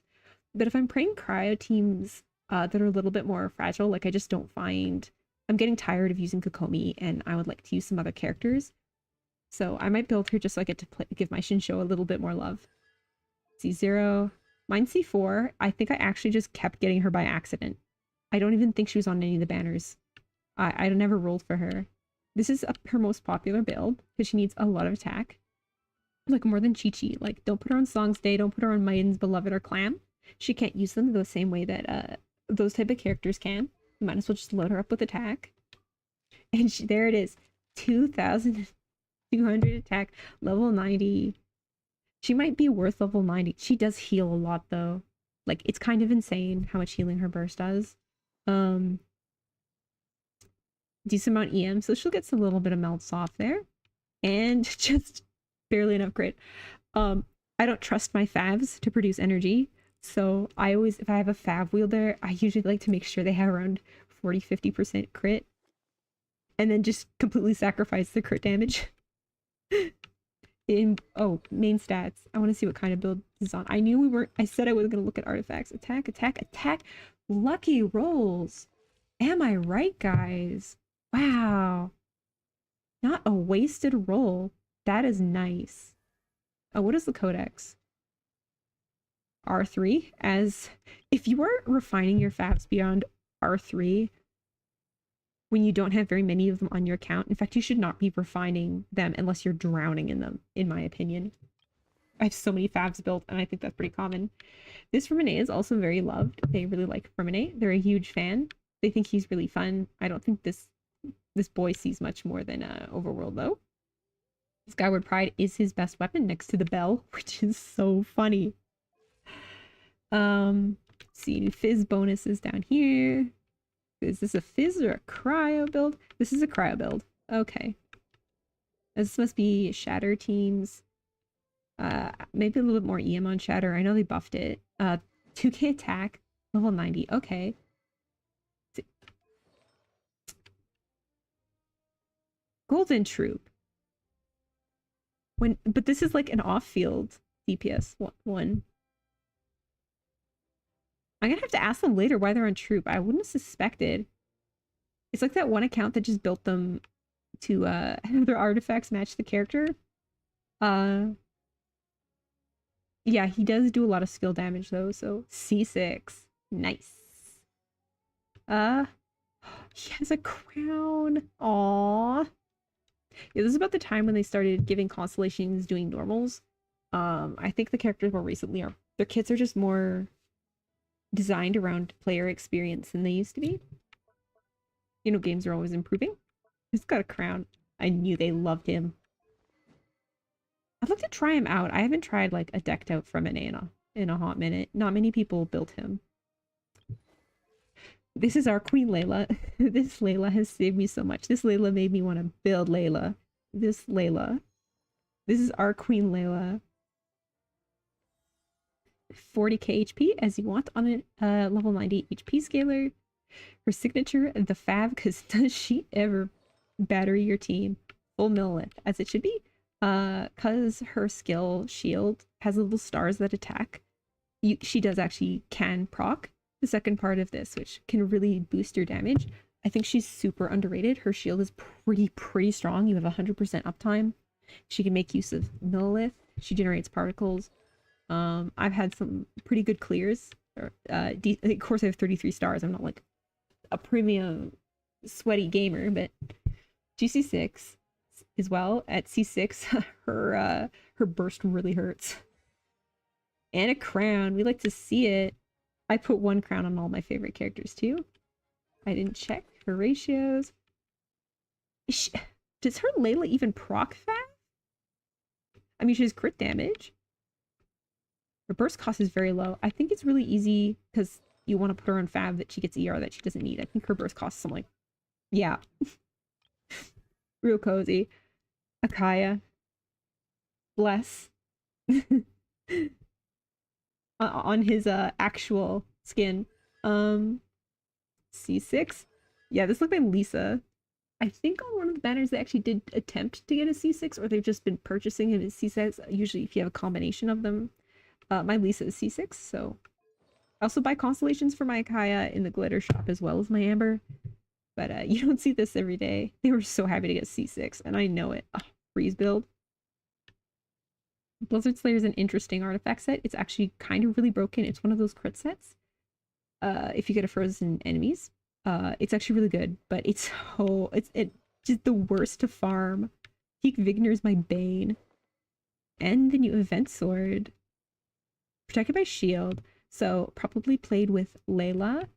But if I'm playing cryo teams that are a little bit more fragile, like I just don't find I'm getting tired of using Kokomi, and I would like to use some other characters. So I might build her just so I get to give my Shinsho a little bit more love. C0. Mine C4. I think I actually just kept getting her by accident. I don't even think she was on any of the banners. I never rolled for her. This is her most popular build because she needs a lot of attack. Like more than Chi-Chi. Like don't put her on Song's Day, don't put her on Maiden's Beloved or Clam. She can't use them the same way that those type of characters can. You might as well just load her up with attack. And there it is. 2,200 attack, level 90. She might be worth level 90. She does heal a lot though. Like it's kind of insane how much healing her burst does. Decent amount EM, so she'll get some little bit of melts off there. And just barely enough crit. I don't trust my favs to produce energy. So I always, if I have a fav wielder, I usually like to make sure they have around 40-50% crit. And then just completely sacrifice the crit damage. Main stats. I want to see what kind of build this is on. I knew we weren't, I said I was going to look at artifacts. Attack, attack, attack. Lucky rolls. Am I right, guys? Wow. Not a wasted roll. That is nice. Oh, what is the codex? R3, as if you are refining your favs beyond R3 when you don't have very many of them on your account, in fact, you should not be refining them unless you're drowning in them, in my opinion. I have so many Favs built, and I think that's pretty common. This Remine is also very loved. They really like Remine. They're a huge fan. They think he's really fun. I don't think this boy sees much more than Overworld though. Skyward Pride is his best weapon next to the bell, which is so funny. See, new fizz bonuses down here. Is this a fizz or a cryo build? This is a cryo build. Okay. This must be Shatter teams. Maybe a little bit more EM on Shatter. I know they buffed it. 2k attack, level 90. Okay. Golden Troop. But this is like an off-field DPS one. I'm gonna have to ask them later why they're on Troop. I wouldn't have suspected. It's like that one account that just built them to have their artifacts match the character. Yeah, he does do a lot of skill damage though, so C6. Nice. He has a crown. Aww. Yeah, this is about the time when they started giving constellations doing normals. I think the characters more recently are their kits are just more designed around player experience than they used to be. You know, games are always improving. He's got a crown. I knew they loved him. I'd like to try him out. I haven't tried like a decked out from an in a hot minute. Not many people built him. This is our Queen Layla. This Layla has saved me so much. This Layla made me want to build Layla. This Layla. This is our Queen Layla. 40k HP as you want on a level 90 HP scaler. Her signature, the Fav, because does she ever battery your team? Full millilith, as it should be. Because her skill shield has little stars that attack. She does actually can proc the second part of this, which can really boost your damage. I think she's super underrated. Her shield is pretty strong. You have 100% uptime. She can make use of millilith. She generates particles. I've had some pretty good clears. Of course, I have 33 stars. I'm not like a premium sweaty gamer, but GC6 as well. At C6, her burst really hurts. And a crown. We like to see it. I put one crown on all my favorite characters too. I didn't check her ratios. Does her Layla even proc fast? I mean, she has crit damage. Her burst cost is very low. I think it's really easy because you want to put her on Fab that she gets ER that she doesn't need. I think her burst costs something like, yeah. Real cozy. Akaya. Bless. On his actual skin. C6. Yeah, this looked like Lisa. I think on one of the banners they actually did attempt to get a C6, or they've just been purchasing it as C6. Usually if you have a combination of them. My Lisa is C6, so I also buy constellations for my Akaya in the glitter shop as well as my Amber. But you don't see this every day. They were so happy to get C6, and I know it. Oh, freeze build. Blizzard Slayer is an interesting artifact set. It's actually kind of really broken. It's one of those crit sets. If you get a frozen enemies, it's actually really good. But it's just the worst to farm. Peak Vigner is my bane, and the new event sword. Protected by shield, so probably played with Layla,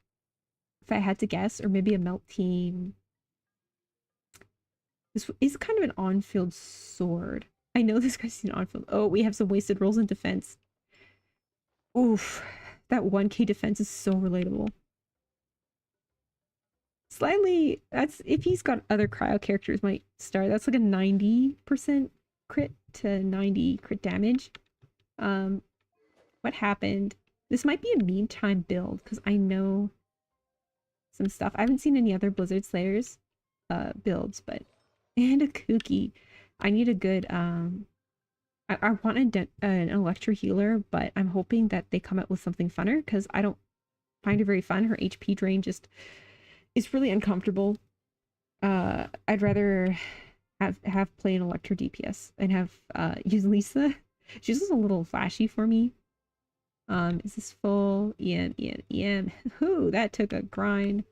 if I had to guess, or maybe a melt team. This is kind of an on-field sword. I know this guy's an on-field. Oh, we have some wasted rolls in defense. Oof, that 1k defense is so relatable. Slightly, that's if he's got other cryo characters might start. That's like a 90% crit to 90 crit damage. What happened? This might be a meantime build because I know some stuff. I haven't seen any other Blizzard Slayers builds, but and a kooky. I need a good I want an Electro healer, but I'm hoping that they come up with something funner because I don't find her very fun. Her HP drain just is really uncomfortable. I'd rather have play an Electro DPS and have use Lisa. She's just a little flashy for me. Is this full? EM. Whoo, that took a grind.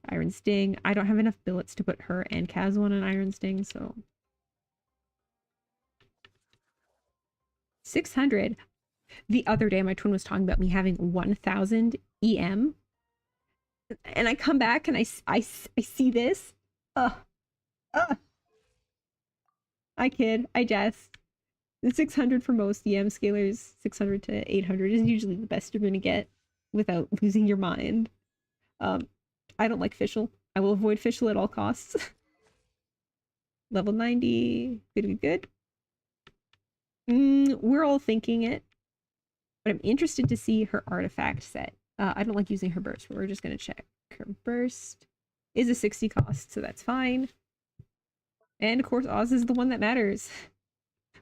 Iron Sting. I don't have enough billets to put her and Kaz on an Iron Sting, so. 600. The other day, my twin was talking about me having 1000 EM, and I come back and I see this. Ugh, ugh. I kid, I jest. The 600 for most EM scalers, 600 to 800 is usually the best you're going to get without losing your mind. Um, I don't like Fischl. I will avoid Fischl at all costs. Level 90, good. We're all thinking it, but I'm interested to see her artifact set. I don't like using her burst, but we're just going to check. Her burst is a 60 cost, so that's fine. And of course, Oz is the one that matters.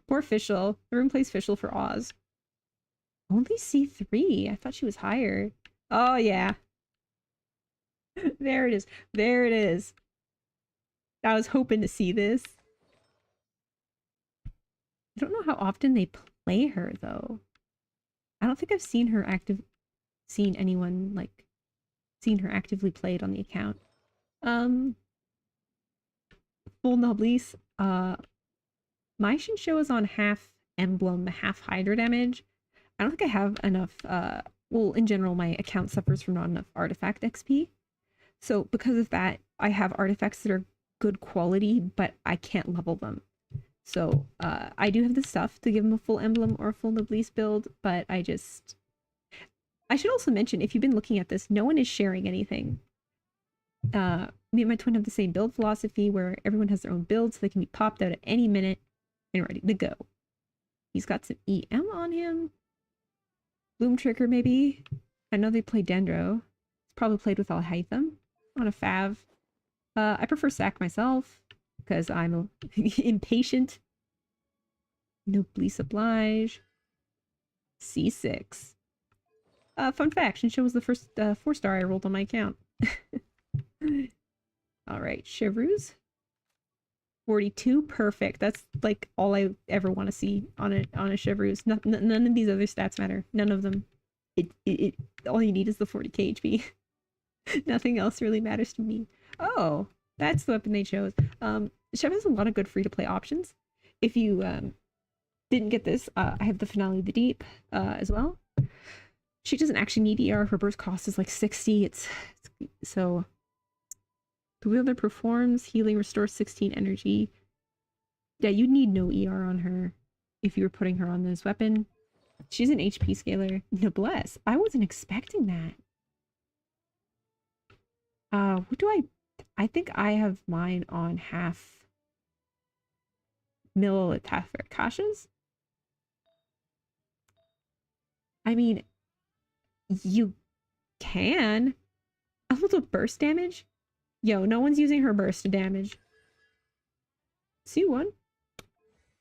Poor Fischl. Everyone plays Fischl for Oz. Only C3. I thought she was higher. Oh, yeah. There it is. There it is. I was hoping to see this. I don't know how often they play her, though. I don't think I've seen her seen anyone, like, seen her actively played on the account. Full Noblesse. My Shinsho is on half Emblem, half Hydra damage. I don't think I have enough, well, in general, my account suffers from not enough artifact XP. So because of that, I have artifacts that are good quality, but I can't level them. So I do have the stuff to give them a full Emblem or a full Noblesse build, but I should also mention, if you've been looking at this, no one is sharing anything. Me and my twin have the same build philosophy where everyone has their own build so they can be popped out at any minute and ready to go. He's got some EM on him. Bloom Trigger, maybe. I know they play Dendro. He's probably played with Alhaitham on a Fav. I prefer Sack myself because I'm impatient. Noblesse Oblige. C6. Fun fact, Shinsho was the first 4-star I rolled on my account. Alright, Chevreuse. 42, perfect. That's like all I ever want to see on a Chevreuse. None of these other stats matter. None of them. All you need is the 40k HP. Nothing else really matters to me. Oh, that's the weapon they chose. Chev has a lot of good free-to-play options. If you didn't get this, I have the Finale of the Deep as well. She doesn't actually need ER. Her burst cost is like 60. It's so the wielder performs healing, restores 16 energy. Yeah, you'd need no ER on her if you were putting her on this weapon. She's an HP scaler. Noblesse. I wasn't expecting that. What do I think I have mine on half Kasha's. I mean, you can. A little burst damage? Yo, no one's using her burst to damage. C1.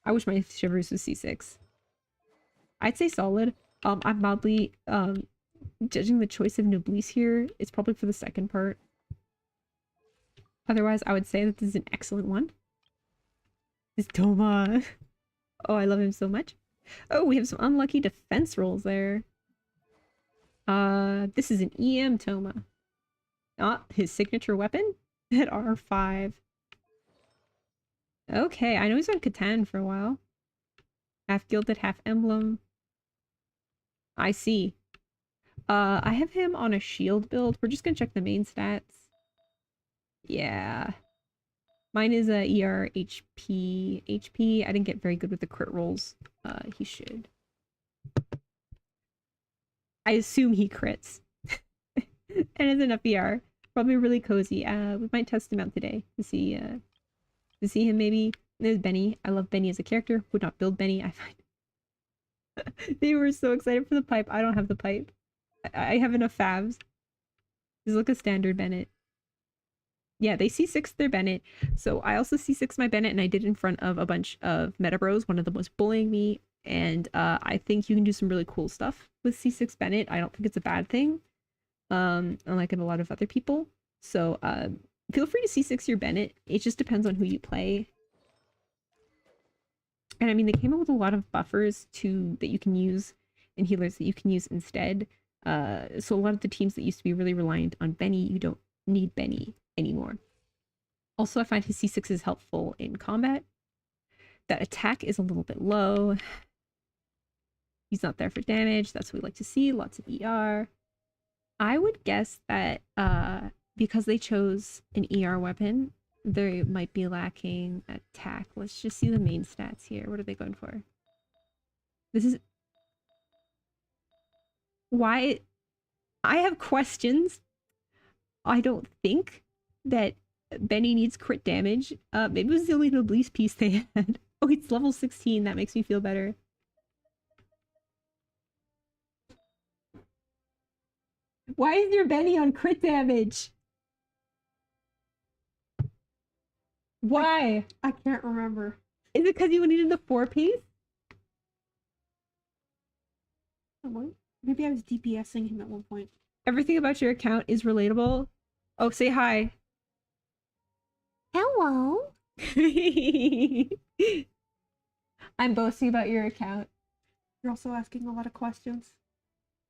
I wish my Chevreuse was C6. I'd say solid. I'm mildly judging the choice of Noblesse here. It's probably for the second part. Otherwise, I would say that this is an excellent one. This Toma. Oh, I love him so much. Oh, we have some unlucky defense rolls there. This is an EM Toma. Not his signature weapon at R5. Okay, I know he's on Catan for a while. Half gilded, half emblem. I see. I have him on a shield build. We're just gonna check the main stats. Yeah. Mine is a ER HP. I didn't get very good with the crit rolls. He should. I assume he crits. And is enough ER. Probably really cozy. We might test him out today to see him maybe. There's Benny. I love Benny as a character. Would not build Benny. I find they were so excited for the pipe. I don't have the pipe. I have enough favs. Just look a standard Bennett. Yeah, they C6 their Bennett. So I also C6 my Bennett, and I did in front of a bunch of meta bros. One of them was bullying me, and I think you can do some really cool stuff with C6 Bennett. I don't think it's a bad thing. Unlike in a lot of other people. So feel free to C6 your Bennett. It just depends on who you play. And I mean, they came up with a lot of buffers that you can use and healers that you can use instead. So a lot of the teams that used to be really reliant on Benny, you don't need Benny anymore. Also, I find his C6 is helpful in combat. That attack is a little bit low. He's not there for damage. That's what we like to see. Lots of ER. I would guess that because they chose an ER weapon, they might be lacking attack. Let's just see the main stats here. What are they going for? This is why I have questions. I don't think that Benny needs crit damage. Maybe it was the only noblesse piece they had. Oh, it's level 16. That makes me feel better. Why is your Benny on crit damage? Why? I can't remember. Is it because you needed the 4-piece? What? Maybe I was DPSing him at one point. Everything about your account is relatable. Oh, say hi. Hello. I'm boasting about your account. You're also asking a lot of questions.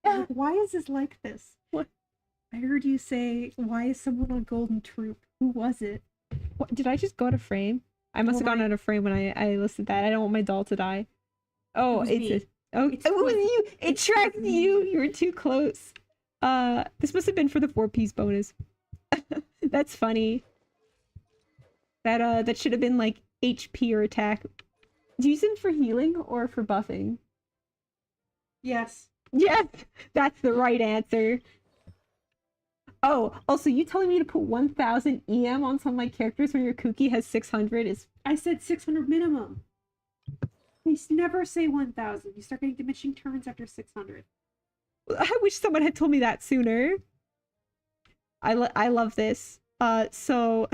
Like, why is this like this? What? I heard you say, why is someone on Golden Troop? Who was it? What? Did I just go out of frame? I must have gone out of frame when I listed that. I don't want my doll to die. Oh, it was you. It tracked you. You were too close. This must have been for the 4-piece bonus. That's funny. That should have been like HP or attack. Do you use it for healing or for buffing? Yes. Yes, that's the right answer. Oh, also, you telling me to put 1000 EM on some of my characters when your Kuki has 600 is... I said 600 minimum. You never say 1000. You start getting diminishing turns after 600. I wish someone had told me that sooner. I love this. So...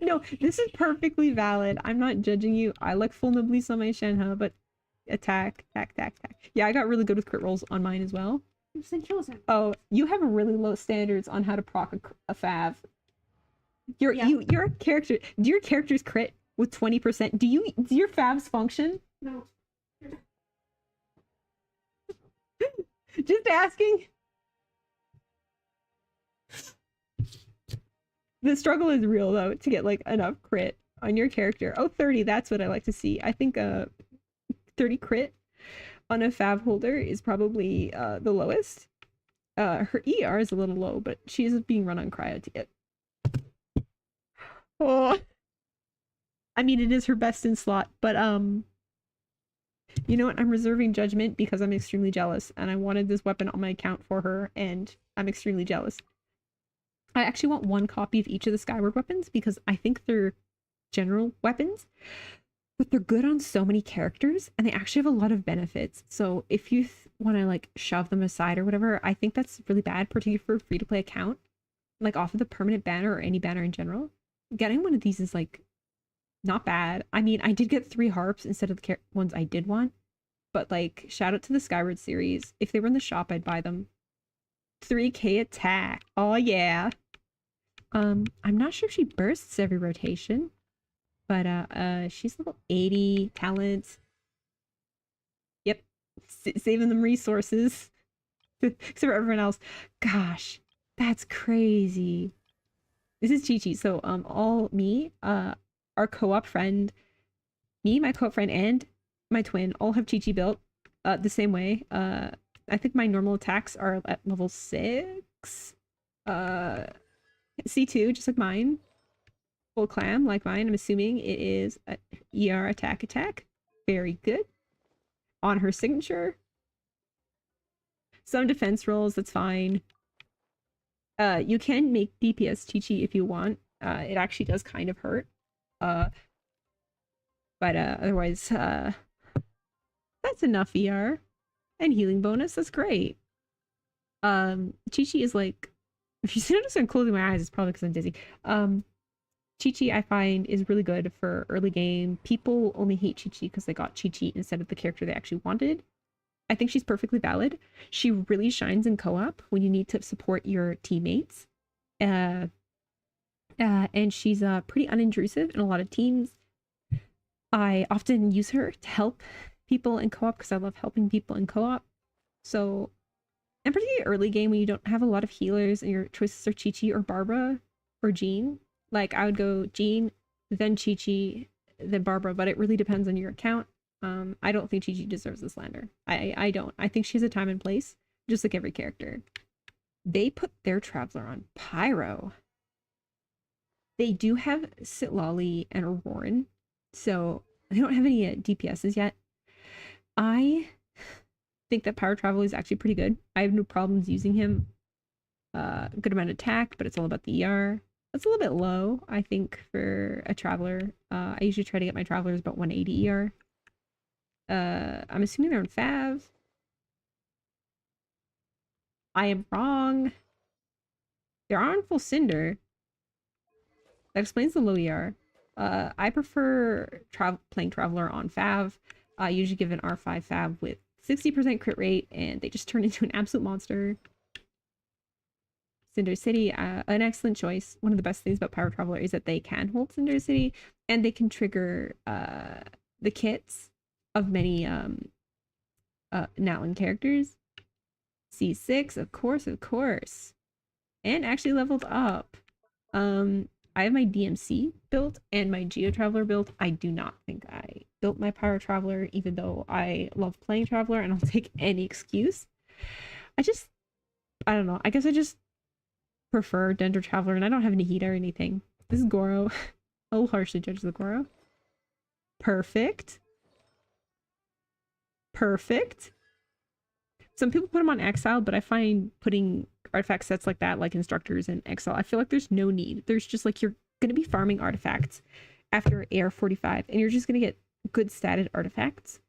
No, this is perfectly valid. I'm not judging you. I like full noblesse on my Shenhe, but attack. Yeah, I got really good with crit rolls on mine as well. Then kills him. Oh, you have really low standards on how to proc a fav. Your character. Do your characters crit with 20%? Do your favs function? No. Just asking. The struggle is real though to get like enough crit on your character. Oh, 30. That's what I like to see. I think 30 crit on a fav holder is probably the lowest. Her ER is a little low, but she is being run on cryo to get. Oh, I mean, it is her best in slot, but you know what? I'm reserving judgment because I'm extremely jealous, and I wanted this weapon on my account for her, and I'm extremely jealous. I actually want one copy of each of the Skyward weapons because I think they're general weapons, but they're good on so many characters and they actually have a lot of benefits. So if you want to like shove them aside or whatever, I think that's really bad, particularly for a free-to-play account. Like off of the permanent banner or any banner in general. Getting one of these is like not bad. I mean, I did get 3 harps instead of the ones I did want, but like shout out to the Skyward series. If they were in the shop, I'd buy them. 3k attack. Oh yeah. I'm not sure if she bursts every rotation, but she's level 80 talent. Yep, saving them resources, except for everyone else. Gosh, that's crazy. This is Chi-Chi. So all me, our co-op friend, me, my co-op friend, and my twin all have Chi-Chi built the same way. I think my normal attacks are at level 6. C2, just like mine. Full clam, like mine. I'm assuming it is a ER attack. Very good. On her signature. Some defense rolls, that's fine. You can make DPS Chi-Chi if you want. It actually does kind of hurt. But otherwise, that's enough ER. And healing bonus, that's great. Chi-Chi is like, if you notice I'm closing my eyes, it's probably because I'm dizzy. Chi-Chi, I find, is really good for early game. People only hate Chi-Chi because they got Chi-Chi instead of the character they actually wanted. I think she's perfectly valid. She really shines in co-op when you need to support your teammates. And she's pretty unintrusive in a lot of teams. I often use her to help people in co-op because I love helping people in co-op. So, and particularly early game when you don't have a lot of healers and your choices are Chi-Chi or Barbara or Jean. Like I would go Jean, then Chi-Chi, then Barbara, but it really depends on your account. I don't think Chi deserves the slander. I don't. I think she has a time and place, just like every character. They put their traveler on Pyro. They do have Sitlali and Auroran, so they don't have any DPSs yet. I think that Pyro Traveler is actually pretty good. I have no problems using him. Good amount of attack, but it's all about the ER. That's a little bit low, I think, for a traveler. I usually try to get my travelers about 180 ER. I'm assuming they're on Fav. I am wrong. They're on full Cinder. That explains the low ER. I prefer playing Traveler on Fav. I usually give an R5 Fav with 60% crit rate, and they just turn into an absolute monster. Cinder City, an excellent choice. One of the best things about Pyro Traveler is that they can hold Cinder City, and they can trigger the kits of many Natlin characters. C6, of course. And actually leveled up. I have my DMC built and my Geo Traveler built. I do not think I built my Pyro Traveler, even though I love playing Traveler and I'll take any excuse. I don't know. I guess I just prefer Dendro Traveler and I don't have any heat or anything. This is Goro. I'll harshly judge the Goro. Perfect. Some people put them on Exile, but I find putting artifact sets like that, like Instructors and Exile, I feel like there's no need. There's just like, you're going to be farming artifacts after AR45, and you're just going to get good statted artifacts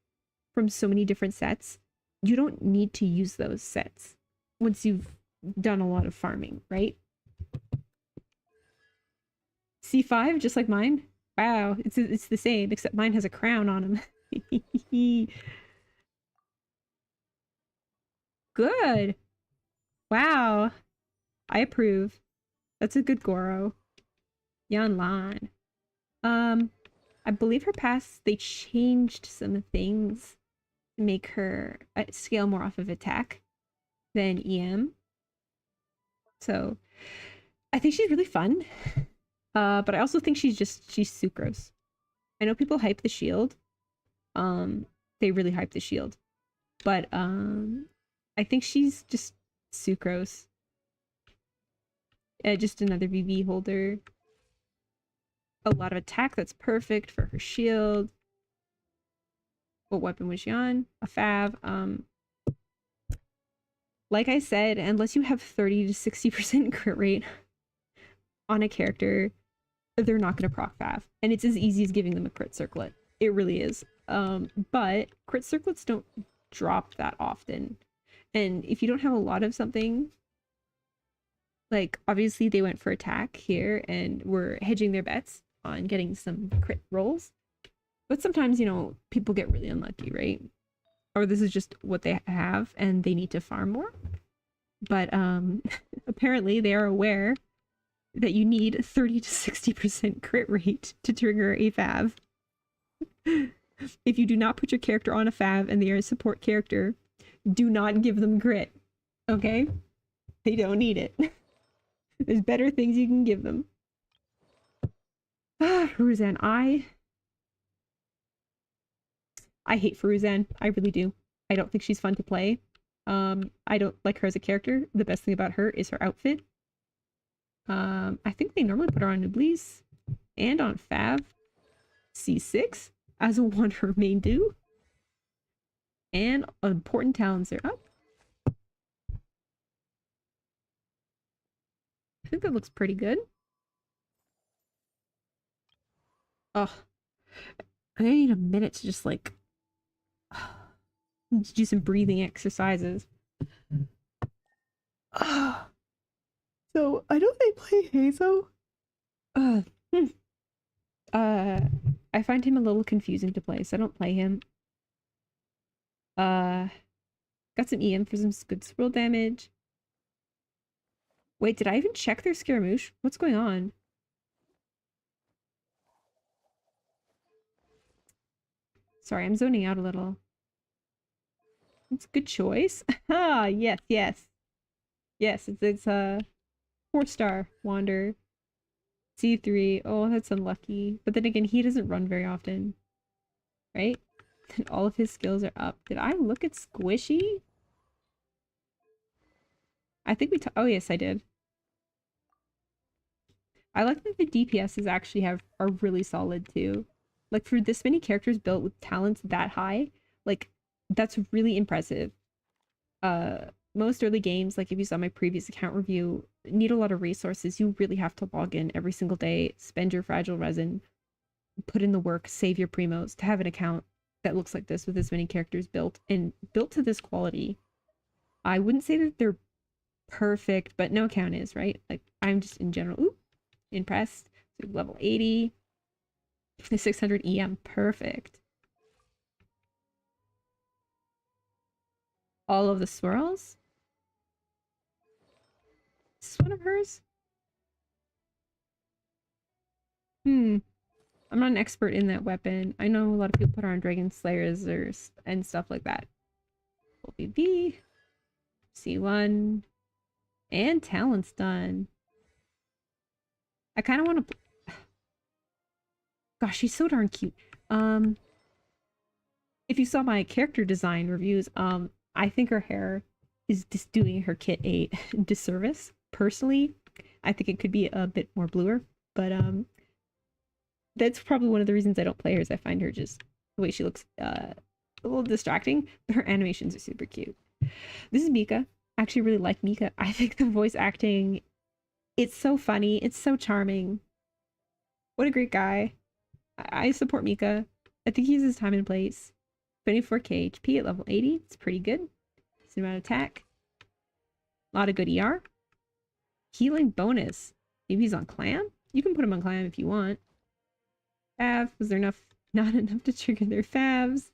from so many different sets. You don't need to use those sets once you've done a lot of farming, right? C5, just like mine. Wow, it's the same, except mine has a crown on him. Good. Wow. I approve. That's a good Goro. Yan Lan. I believe her pass, they changed some things to make her scale more off of attack than EM. So I think she's really fun. But I also think she's sucrose. I know people hype the shield. They really hype the shield. But I think she's just sucrose. Just another VV holder. A lot of attack, that's perfect for her shield. What weapon was she on? A Fav. Like I said, unless you have 30 to 60% crit rate on a character, they're not going to proc Fav. And it's as easy as giving them a crit circlet. It really is. But crit circlets don't drop that often. And if you don't have a lot of something, like obviously they went for attack here and were hedging their bets on getting some crit rolls. But sometimes, you know, people get really unlucky, right? Or this is just what they have and they need to farm more. But apparently they are aware that you need 30 to 60% crit rate to trigger a Fav. If you do not put your character on a Fav and they are a support character, do not give them crit. Okay? They don't need it. There's better things you can give them. Ruzan, I hate Ruzan. I really do. I don't think she's fun to play. I don't like her as a character. The best thing about her is her outfit. I think they normally put her on Nublis and on Fav. C6 as a one her main do. And important talents are up. I think that looks pretty good. Oh, I need a minute to just like do some breathing exercises. So I know they play Hazo. I find him a little confusing to play, so I don't play him. Got some EM for some good swirl damage. Wait, did I even check their Scaramouche? What's going on? Sorry, I'm zoning out a little. It's a good choice. Ah, yes. Yes, it's a 4-star Wander. C3. Oh, that's unlucky. But then again, he doesn't run very often. Right? All of his skills are up. Did I look at Squishy? I think oh yes, I did. I like that the DPSs actually are really solid too. Like for this many characters built with talents that high, like that's really impressive. Most early games, like if you saw my previous account review, need a lot of resources. You really have to log in every single day, spend your fragile resin, put in the work, save your primos to have an account that looks like this with this many characters built and built to this quality. I wouldn't say that they're perfect, but no account is, right? Like I'm just in general impressed. So level 80, the 600 EM, perfect. All of the swirls. Is this one of hers? I'm not an expert in that weapon. I know a lot of people put her on Dragon Slayers and stuff like that. BB, C1, and talent's done. I kind of want to. Gosh, she's so darn cute. If you saw my character design reviews, I think her hair is just doing her kit a disservice. Personally, I think it could be a bit more bluer, but that's probably one of the reasons I don't play her. Is I find her just the way she looks a little distracting, but her animations are super cute. This is Mika. I actually really like Mika. I think the voice acting, it's so funny. It's so charming. What a great guy. I support Mika. I think he's his time and place. 24k HP at level 80. It's pretty good. Decent amount of attack. A lot of good ER. Healing bonus. Maybe he's on clam? You can put him on clam if you want. Fav. Was there enough? Not enough to trigger their favs.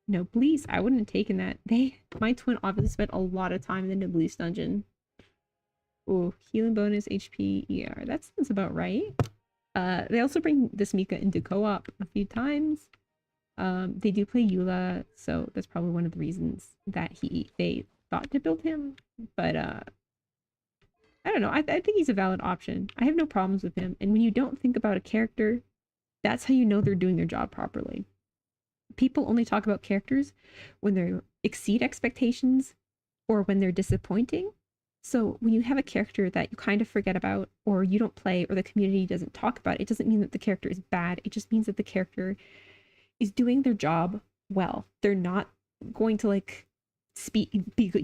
Noblesse. I wouldn't have taken that. My twin obviously spent a lot of time in the Noblesse dungeon. Oh, healing bonus, HP, ER. That sounds about right. They also bring this Mika into co-op a few times. They do play Eula, so that's probably one of the reasons that they thought to build him. But I don't know. I think he's a valid option. I have no problems with him. And when you don't think about a character, that's how you know they're doing their job properly. People only talk about characters when they exceed expectations or when they're disappointing. So when you have a character that you kind of forget about or you don't play or the community doesn't talk about, it doesn't mean that the character is bad. It just means that the character is doing their job well. They're not going to like be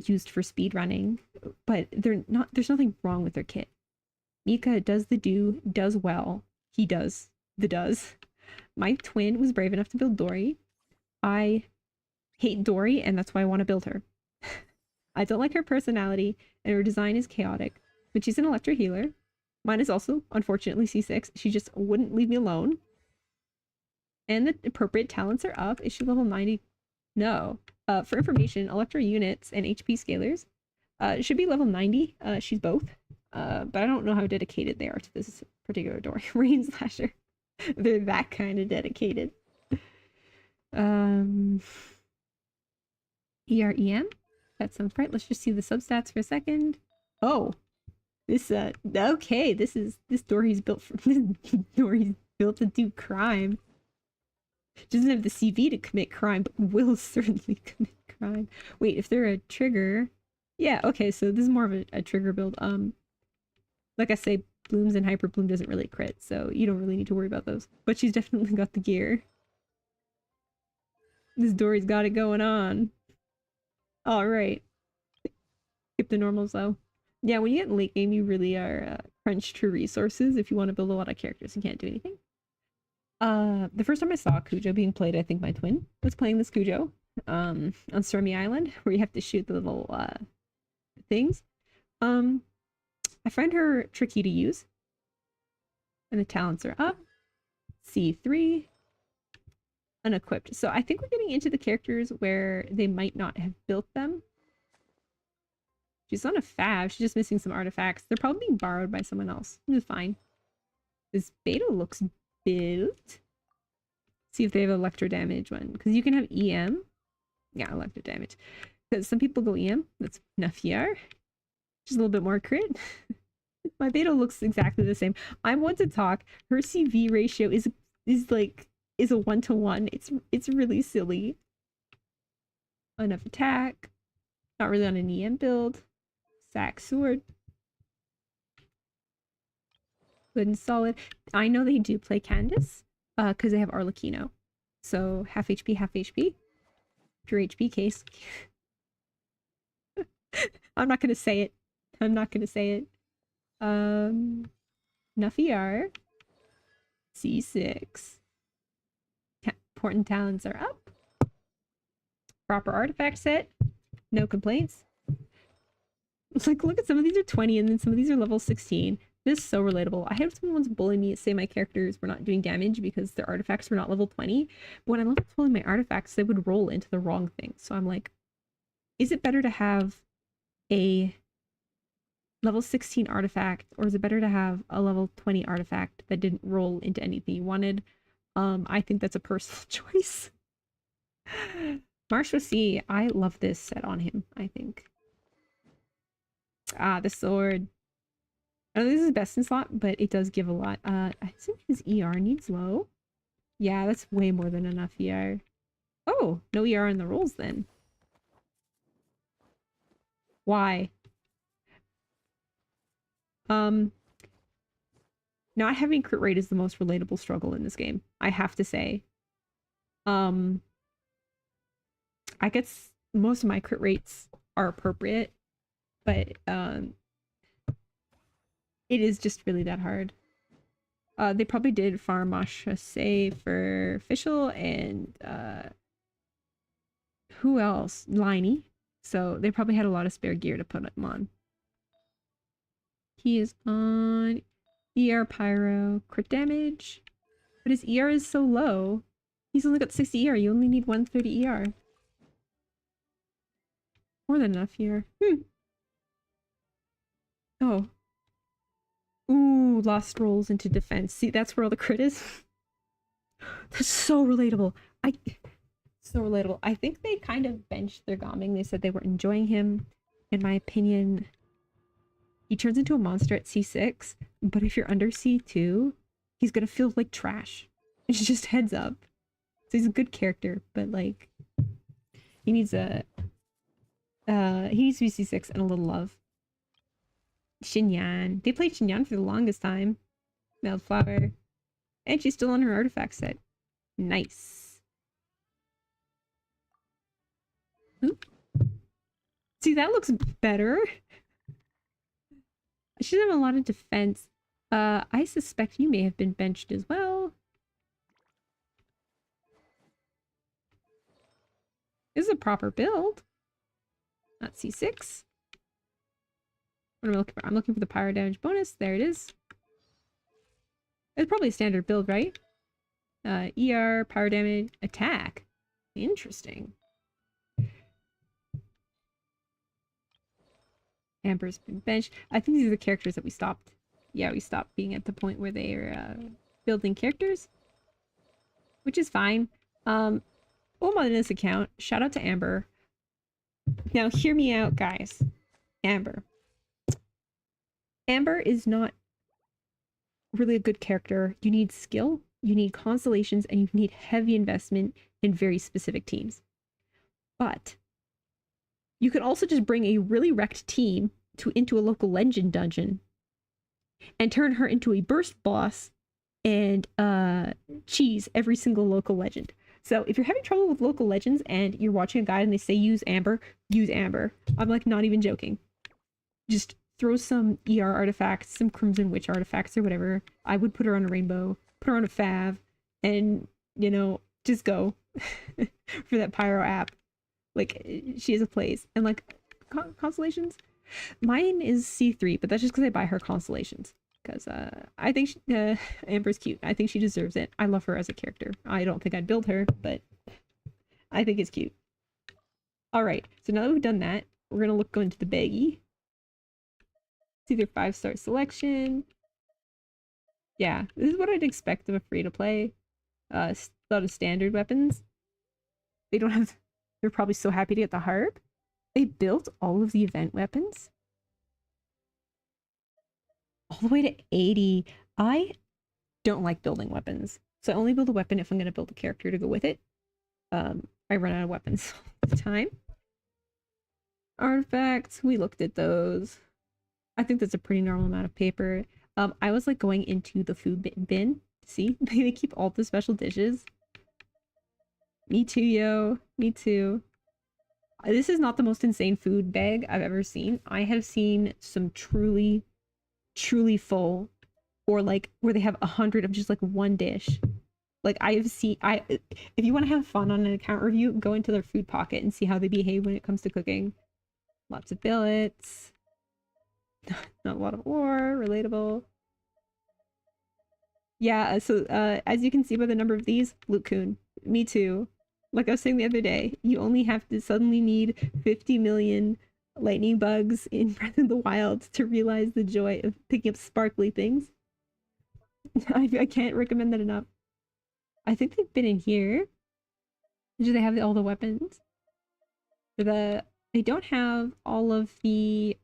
used for speed running, but there's nothing wrong with their kit. Mika does well. He does the does. My twin was brave enough to build Dory. I hate Dory, and that's why I want to build her. I don't like her personality, and her design is chaotic, but she's an Electro healer. Mine is also, unfortunately, C6. She just wouldn't leave me alone. And the appropriate talents are up. Is she level 90? No. For information, Electro units and HP scalers should be level 90. She's both. But I don't know how dedicated they are to this particular Dory. Rain Slasher. They're that kind of dedicated. EREM. That sounds right. Let's just see the substats for a second. Oh, this okay. This Dory's built for Dory's built to do crime. She doesn't have the CV to commit crime, but will certainly commit crime. Wait, if they're a trigger, yeah, okay. So this is more of a trigger build. Like I say, Blooms and Hyper Bloom doesn't really crit, so you don't really need to worry about those. But she's definitely got the gear. This Dory's got it going on. All right. Skip the normals though. Yeah, when you get in late game, you really are crunched for resources. If you want to build a lot of characters, you can't do anything. The first time I saw Cujo being played, I think my twin was playing this Cujo on Stormy Island, where you have to shoot the little things. I find her tricky to use. And the talents are up. C3. Unequipped. So I think we're getting into the characters where they might not have built them. She's on a fab. She's just missing some artifacts. They're probably being borrowed by someone else. It's fine. This beta looks built. See if they have electro damage one. Because you can have EM. Yeah, electro damage. Because some people go EM. That's enough ER. Just a little bit more crit. My beta looks exactly the same. I'm one to talk. Her CV ratio is like is a 1-to-1. It's really silly. Enough attack. Not really on an EM build. Sack sword. Good and solid. I know they do play Candace, because they have Arlecchino. So half HP, half HP. Pure HP case. I'm not gonna say it. I'm not gonna say it. Nuffy C6. Important talents are up. Proper artifact set. No complaints. It's like, look at some of these are 20 and then some of these are level 16. This is so relatable. I had someone once bully me, say my characters were not doing damage because their artifacts were not level 20. But when I level 20 my artifacts, they would roll into the wrong thing. So I'm like, is it better to have a level 16 artifact, or is it better to have a level 20 artifact that didn't roll into anything you wanted? I think that's a personal choice. Marshall C, I love this set on him, I think. Ah, the sword. I know this is best in slot, but it does give a lot. I think his ER needs low. Yeah, that's way more than enough ER. Oh, no ER in the rolls then. Why? Not having crit rate is the most relatable struggle in this game, I have to say. I guess most of my crit rates are appropriate, but it is just really that hard. They probably did farm Masha for official and who else? Liney. So they probably had a lot of spare gear to put him on. He is on ER Pyro crit damage, but his ER is so low. He's only got 60 ER. You only need 130 ER. More than enough ER. Oh. Ooh, lost rolls into defense. See, that's where all the crit is. That's so relatable. So relatable. I think they kind of benched their Gomming. They said they were enjoying him. In my opinion, he turns into a monster at C6, but if you're under C2, he's gonna feel like trash. It's just heads up. So he's a good character, but like he needs a he needs to be C6 and a little love. Xinyan. They played Xinyan for the longest time. Meldflower. And she's still on her artifact set. Nice. Oop. See, that looks better. She doesn't have a lot of defense. I suspect you may have been benched as well. This is a proper build. Not C6. What am I looking for? I'm looking for the pyro damage bonus. There it is. It's probably a standard build, right? ER, pyro damage, attack. Interesting. Amber's been benched. I think these are the characters that we stopped. Yeah, we stopped being at the point where they are building characters. Which is fine. I'm on this account. Shout out to Amber. Now hear me out, guys. Amber. Amber is not really a good character. You need skill, you need constellations, and you need heavy investment in very specific teams. But you can also just bring a really wrecked team into a local legend dungeon and turn her into a burst boss and cheese every single local legend. So if you're having trouble with local legends and you're watching a guide and they say use Amber, use Amber. I'm like not even joking. Just throw some ER artifacts, some Crimson Witch artifacts or whatever. I would put her on a rainbow, put her on a fav, and, you know, just go for that pyro app. Like, she has a place. And, like, constellations? Mine is C3, but that's just because I buy her constellations. Because I think Amber's cute. I think she deserves it. I love her as a character. I don't think I'd build her, but I think it's cute. Alright, so now that we've done that, we're going to go into the baggie. It's either 5-star selection. Yeah, this is what I'd expect of a free-to-play. A lot of standard weapons. They don't have... They're probably so happy to get the harp. They built all of the event weapons. All the way to 80. I don't like building weapons. So I only build a weapon if I'm going to build a character to go with it. I run out of weapons all the time. Artifacts, we looked at those. I think that's a pretty normal amount of paper. I was like going into the food bin. See, they keep all the special dishes. Me too, yo. Me too. This is not the most insane food bag I've ever seen. I have seen some truly, truly full, or like where they have 100 of just like one dish. Like I have seen, if you want to have fun on an account review, go into their food pocket and see how they behave when it comes to cooking. Lots of billets. Not a lot of ore. Relatable. Yeah, so as you can see by the number of these, Luke Coon. Me too. Like I was saying the other day, you only have to suddenly need 50 million lightning bugs in Breath of the Wild to realize the joy of picking up sparkly things. I can't recommend that enough. I think they've been in here. Do they have all the weapons? They don't have all of the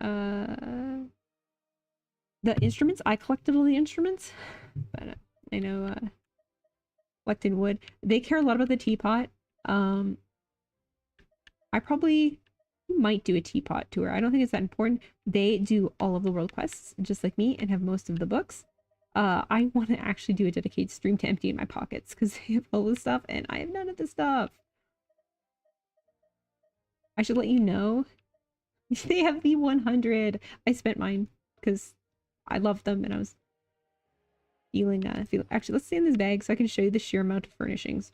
instruments. I collected all the instruments, but I know collecting wood. They care a lot about the teapot. I probably might do a teapot tour. I don't think it's that important. They do all of the world quests, just like me, and have most of the books. I want to actually do a dedicated stream to empty in my pockets because they have all this stuff and I have none of the stuff. I should let you know. They have the 100. I spent mine because I love them and I was feeling actually, let's stay in this bag so I can show you the sheer amount of furnishings.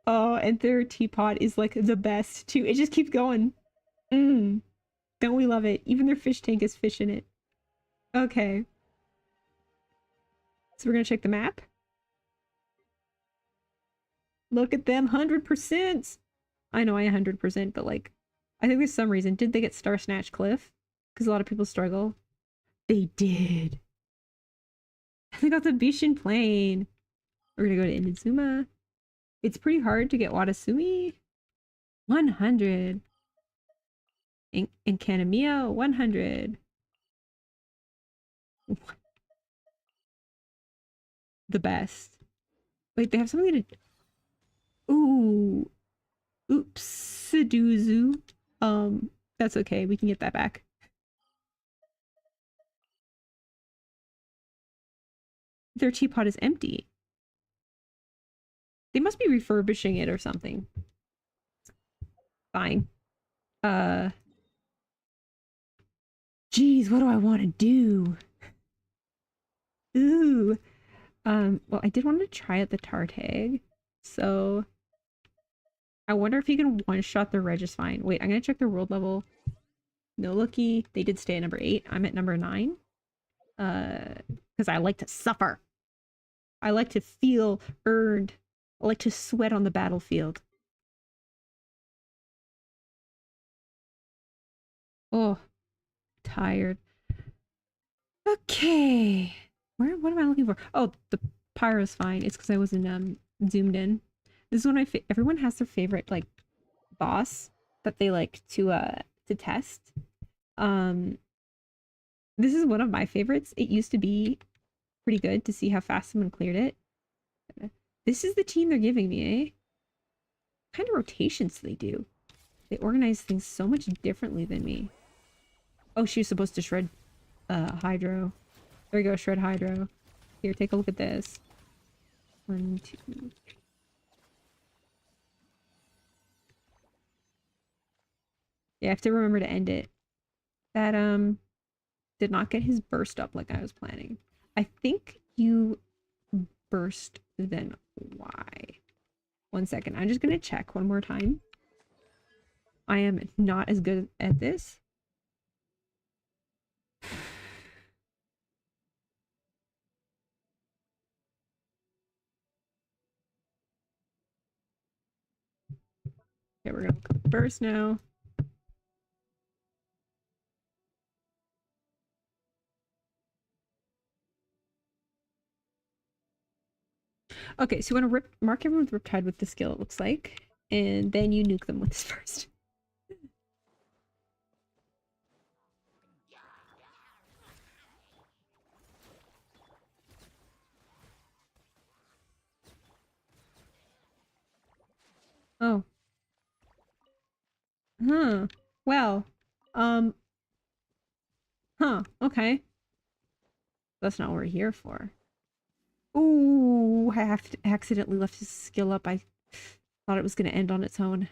Oh, and their teapot is like the best too. It just keeps going. Don't we love it? Even their fish tank is fish in it. Okay. So we're gonna check the map. Look at them, 100%! I know I 100%, but like, I think there's some reason. Did they get Star Snatch Cliff? Because a lot of people struggle. They did. They got the Bishan Plain. We're gonna go to Inazuma. It's pretty hard to get Watasumi. 100. In Kanemiya, 100. The best. Wait, they have something to... Ooh. Oops. Seduzu. That's okay. We can get that back. Their teapot is empty. They must be refurbishing it or something. Fine. Geez, what do I want to do? Ooh. Well, I did want to try out the Tartag. So I wonder if you can one-shot the Regisvine. Wait, I'm gonna check their world level. No looky. They did stay at number 8. I'm at number 9. Because I like to suffer. I like to feel earned. I like to sweat on the battlefield. Oh, tired. Okay. What am I looking for? Oh, the pyro's fine. It's because I wasn't zoomed in. This is one of my everyone has their favorite like boss that they like to test. This is one of my favorites. It used to be pretty good to see how fast someone cleared it. This is the team they're giving me, eh? What kind of rotations do they do? They organize things so much differently than me. Oh, she was supposed to shred Hydro. There we go, shred Hydro. Here, take a look at this. 1, 2. Yeah, I have to remember to end it. That did not get his burst up like I was planning. I think you burst then why? 1 second. I'm just gonna check one more time. I am not as good at this. Okay, we're gonna click burst now. Okay, so you want to mark everyone with Riptide with the skill, it looks like. And then you nuke them with this first. Oh. Huh. Well. Um. Huh. Okay. That's not what we're here for. Ooh, I accidentally left his skill up. I thought it was going to end on its own.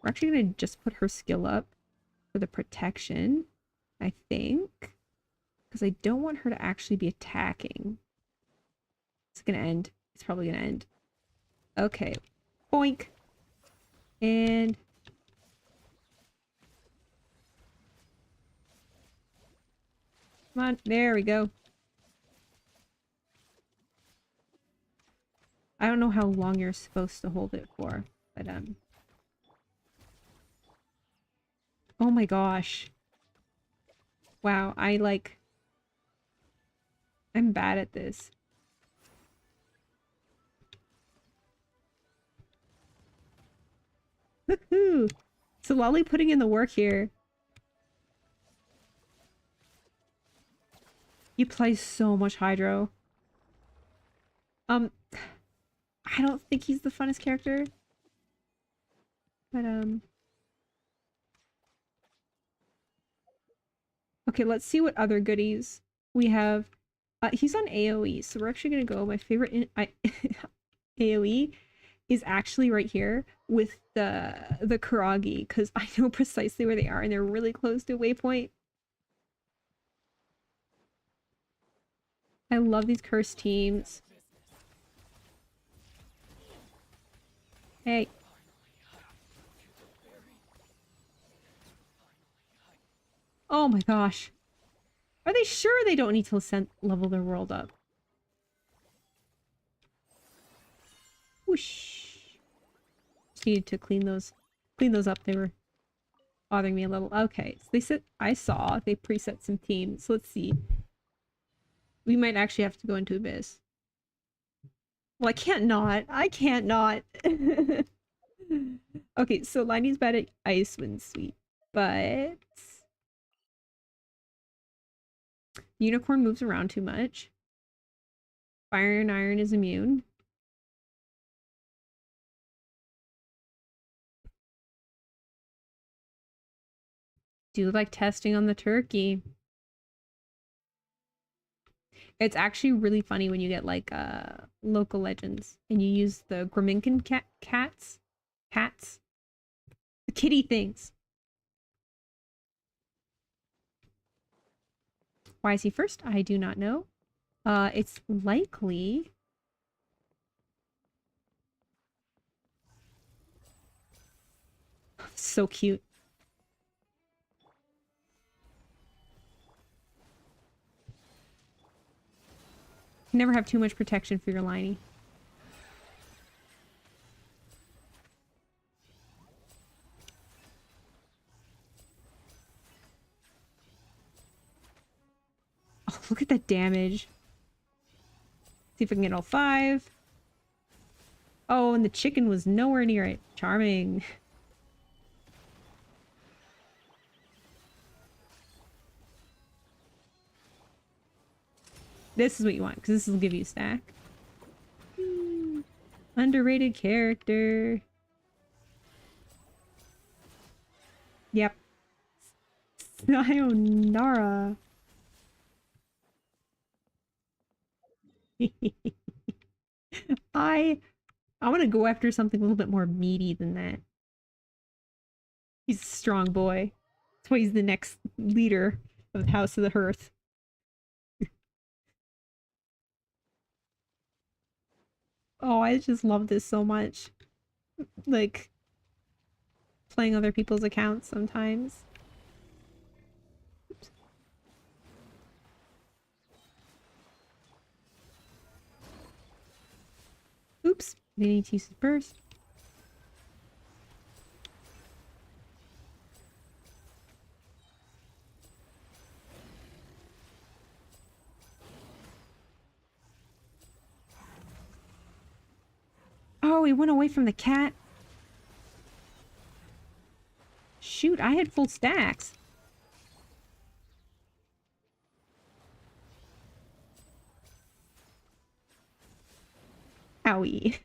We're actually going to just put her skill up for the protection, I think. Because I don't want her to actually be attacking. It's going to end. It's probably going to end. Okay. Boink. And... come on. There we go. I don't know how long you're supposed to hold it for, but oh my gosh. Wow, I'm bad at this. Woohoo! So Lolly putting in the work here. He plays so much Hydro. I don't think he's the funnest character. But okay, let's see what other goodies we have. He's on AoE, so we're actually gonna go. My favorite AoE is actually right here with the Kuragi, because I know precisely where they are and they're really close to Waypoint. I love these cursed teams. Hey. Oh my gosh. Are they sure they don't need to level their world up? Whoosh. Just needed to clean those up. They were bothering me a little. Okay, so I saw they preset some teams. So let's see. We might actually have to go into Abyss. Well, I can't not. I can't not. Okay, so Liney's bad at Icewind Sweep, but Unicorn moves around too much. Fire and Iron is immune. Do like testing on the turkey. It's actually really funny when you get like local legends and you use the Graminkin cats. The kitty things. Why is he first? I do not know. It's likely... so cute. You never have too much protection for your Liney. Oh, look at that damage. See if we can get all 5. Oh, and the chicken was nowhere near it. Charming. This is what you want, because this will give you a stack. Underrated character. Yep. Sayonara. I want to go after something a little bit more meaty than that. He's a strong boy. That's why he's the next leader of the House of the Hearth. Oh, I just love this so much. Like, playing other people's accounts sometimes. Oops. Oops. They need to use his burst. Oh, he went away from the cat. Shoot, I had full stacks. Owie.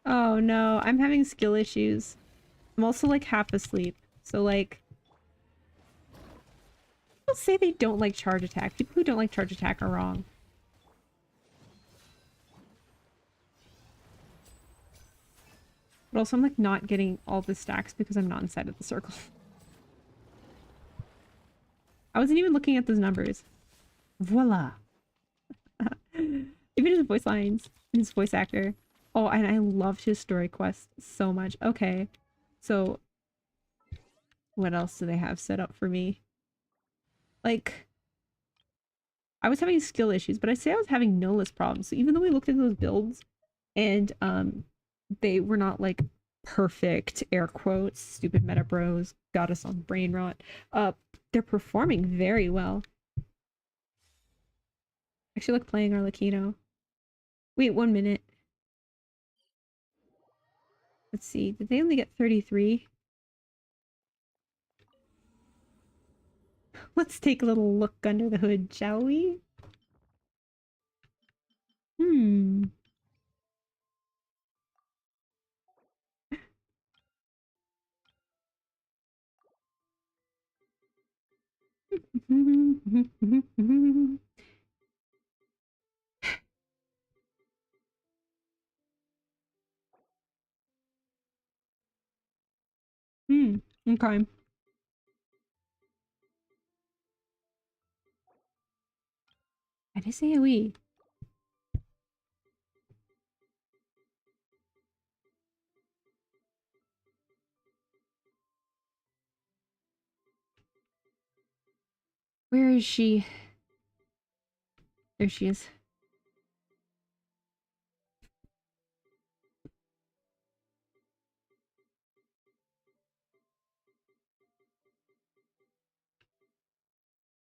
Oh no, I'm having skill issues. I'm also like half asleep. So like people say they don't like charge attack. People who don't like charge attack are wrong. But also I'm like not getting all the stacks because I'm not inside of the circle. I wasn't even looking at those numbers. Voila. Even his voice lines and his voice actor. Oh, and I loved his story quest so much. Okay. So what else do they have set up for me? Like, I was having skill issues, but I say I was having no list problems. So even though we looked at those builds and they were not like perfect, air quotes, stupid meta bros got us on brain rot. They're performing very well. I actually like playing Arlecchino. Wait, 1 minute. Let's see. Did they only get 33? Let's take a little look under the hood, shall we? Hmm. Hmm. Okay. That is AoE. Where is she? There she is.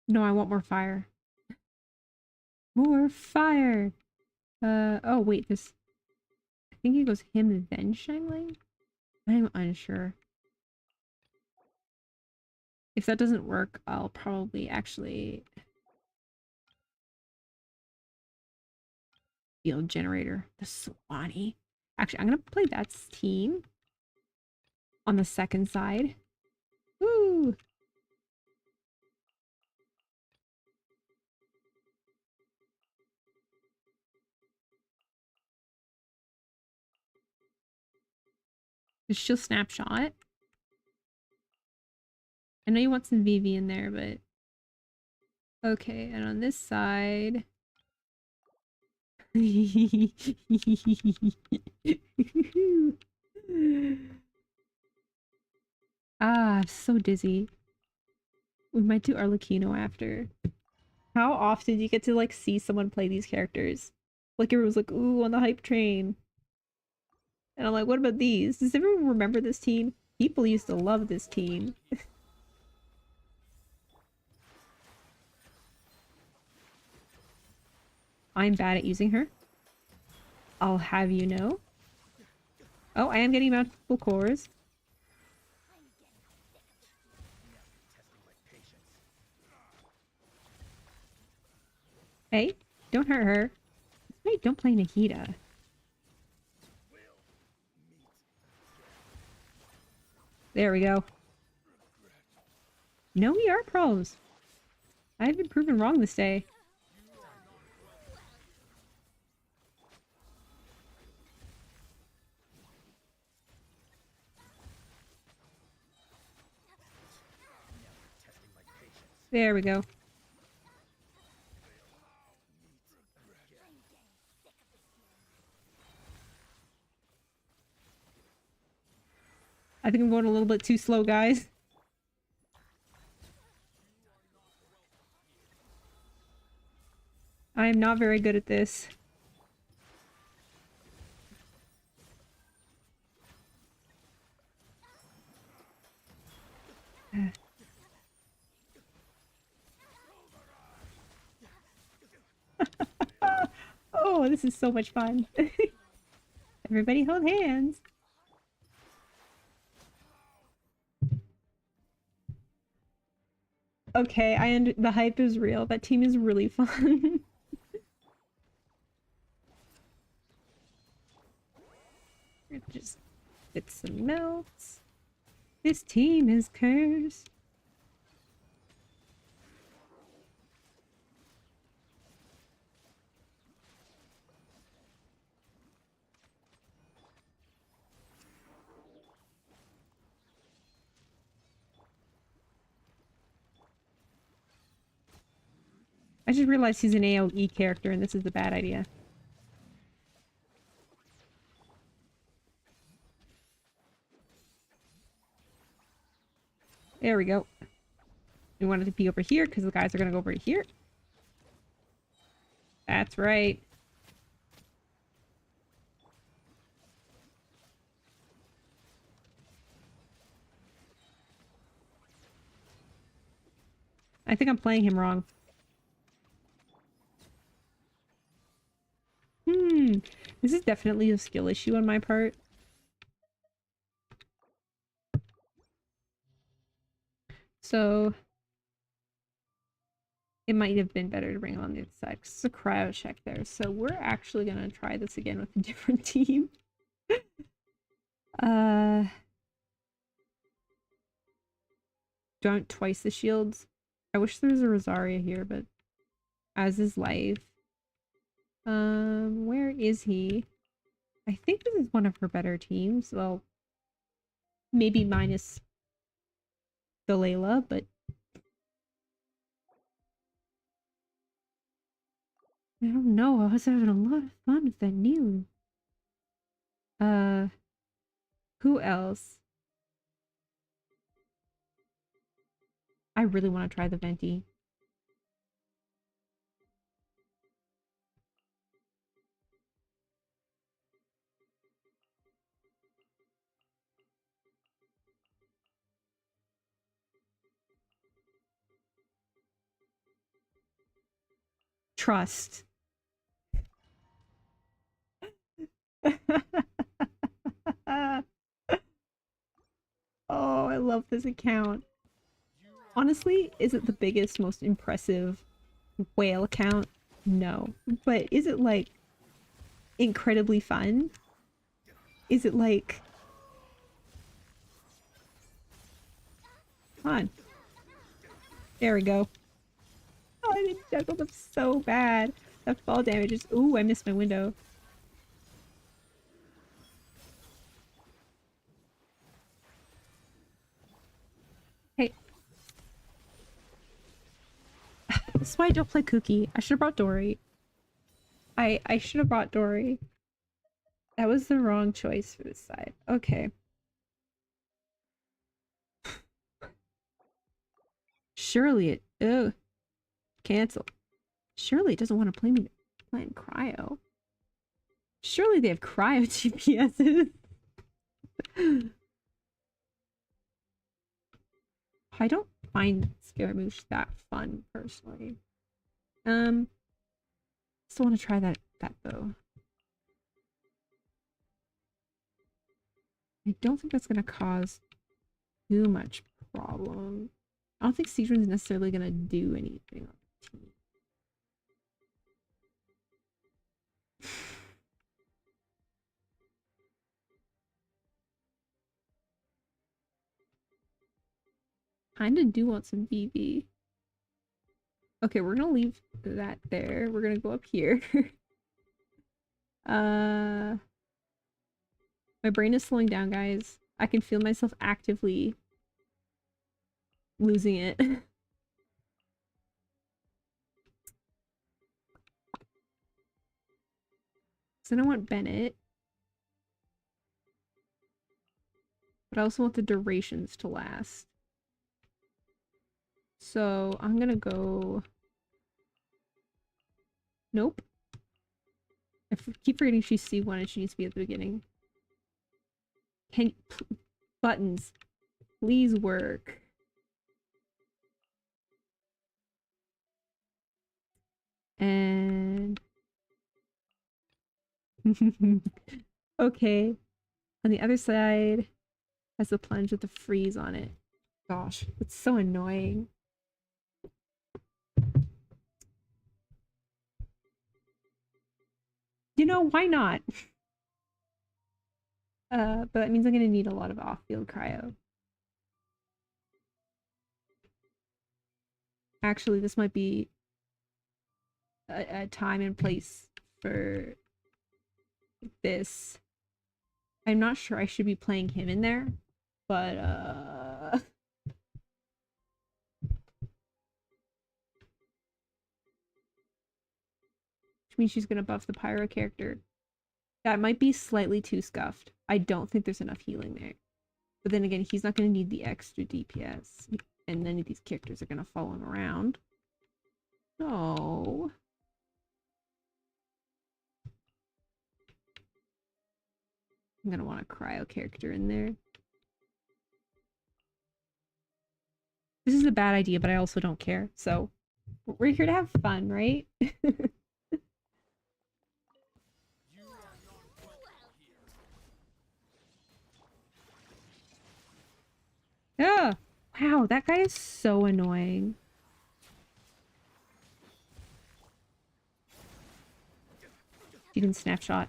No, I want more fire. More fire! Oh wait, this... I think it goes him then Shangling? I'm unsure. If that doesn't work, I'll probably actually... Field generator. The Swanee. Actually, I'm gonna play that team on the second side. Woo! She'll snapshot. I know you want some VV in there, but... Okay, and on this side... Ah, I'm so dizzy. We might do Arlecchino after. How often do you get to like see someone play these characters? Like everyone's like, ooh, on the hype train. And I'm like, what about these? Does everyone remember this team? People used to love this team. I'm bad at using her. I'll have you know. Oh, I am getting multiple cores. Hey, don't hurt her. Wait, don't play Nikita. There we go. No, we are pros. I've been proven wrong this day. There we go. I think I'm going a little bit too slow, guys. I am not very good at this. Oh, this is so much fun. Everybody hold hands. Okay, the hype is real. That team is really fun. Just get some melts. This team is cursed. I just realized he's an AoE character and this is a bad idea. There we go. We wanted to be over here because the guys are gonna go over here. That's right. I think I'm playing him wrong. This is definitely a skill issue on my part. So it might have been better to bring on the other side because it's a cryo check there. So we're actually gonna try this again with a different team. Don't twice the shields. I wish there was a Rosaria here, but as is life. Where is he? I think this is one of her better teams. Well, maybe minus the Layla, but I don't know. I was having a lot of fun with that new. Who else? I really want to try the Venti. Trust. Oh, I love this account. Honestly, is it the biggest, most impressive whale account? No. But is it, like, incredibly fun? Is it, like... Come on. There we go. Oh, I didn't juggle them so bad. That fall damage is... Ooh, I missed my window. Hey. This is why I don't play Cookie. I should have brought Dory. I should have brought Dory. That was the wrong choice for this side. Okay. Surely it... Ugh. Cancel. Surely it doesn't want to play me playing cryo. Surely they have cryo TPSs. I don't find Scaramouche that fun, personally. Still want to try that though. I don't think that's gonna cause too much problem. I don't think Seedrin's necessarily gonna do anything on the team. Kinda do want some BB. Okay, we're gonna leave that there. We're gonna go up here. My brain is slowing down, guys. I can feel myself actively losing it. So I don't want Bennett. But I also want the durations to last. So I'm gonna go... Nope. I keep forgetting she's C1 and she needs to be at the beginning. Buttons. Please work. And okay. On the other side has the plunge with the freeze on it. Gosh, it's so annoying. You know, why not? But that means I'm gonna need a lot of off-field cryo. Actually, this might be a time and place for this. I'm not sure I should be playing him in there, but which means she's gonna buff the pyro character. That might be slightly too scuffed. I don't think there's enough healing there. But then again, he's not gonna need the extra DPS. And none of these characters are gonna follow him around. No. I'm gonna want a cryo character in there. This is a bad idea, but I also don't care. So, we're here to have fun, right? Yeah. Wow, that guy is so annoying. You didn't snapshot.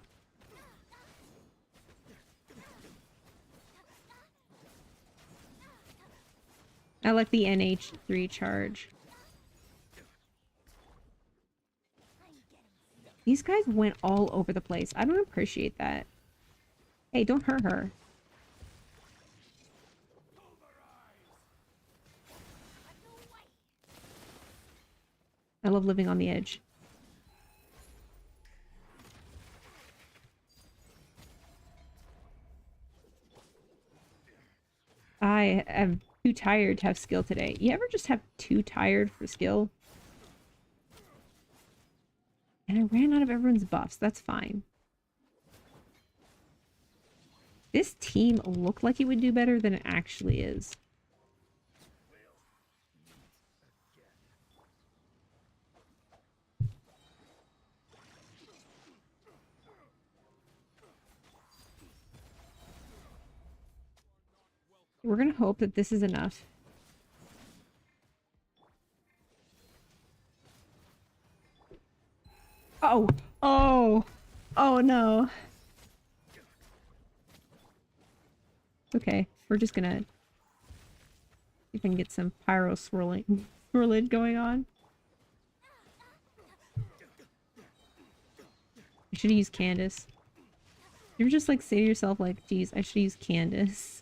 I like the NH3 charge. These guys went all over the place. I don't appreciate that. Hey, don't hurt her. I love living on the edge. I am too tired to have skill today. You ever just have too tired for skill? And I ran out of everyone's buffs. That's fine. This team looked like it would do better than it actually is. We're gonna hope that this is enough. Oh! Oh! Oh no! Okay, we're just gonna see if I can get some pyro swirling going on. I should have used Candace. You're just like say to yourself like, geez, I should use Candace.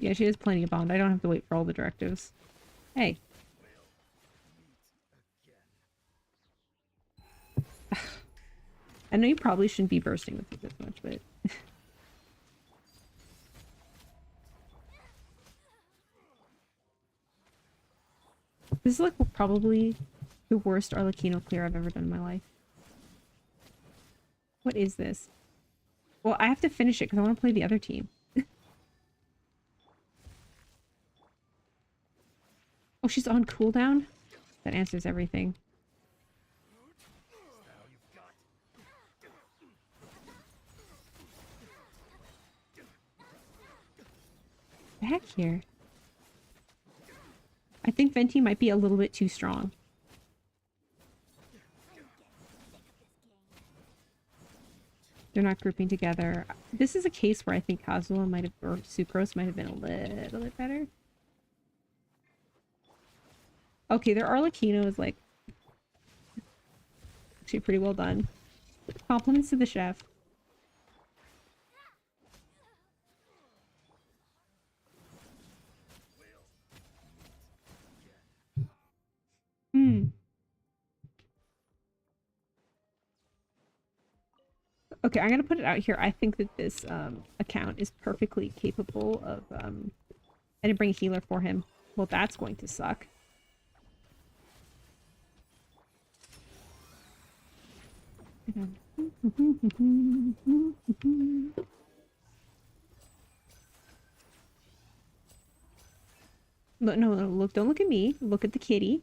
Yeah, she has plenty of bond. I don't have to wait for all the directives. Hey. I know you probably shouldn't be bursting with it this much, but... This is like probably the worst Arlecchino clear I've ever done in my life. What is this? Well, I have to finish it because I want to play the other team. Oh, she's on cooldown? That answers everything. Back here. I think Venti might be a little bit too strong. They're not grouping together. This is a case where I think Kazuha might have, or Sucrose might have been a little bit better. Okay, their Arlecchino is like actually pretty well done. Compliments to the chef. Okay, I'm gonna put it out here. I think that this account is perfectly capable of I didn't bring a healer for him. Well, that's going to suck. No, no, no, look, don't look at me. Look at the kitty.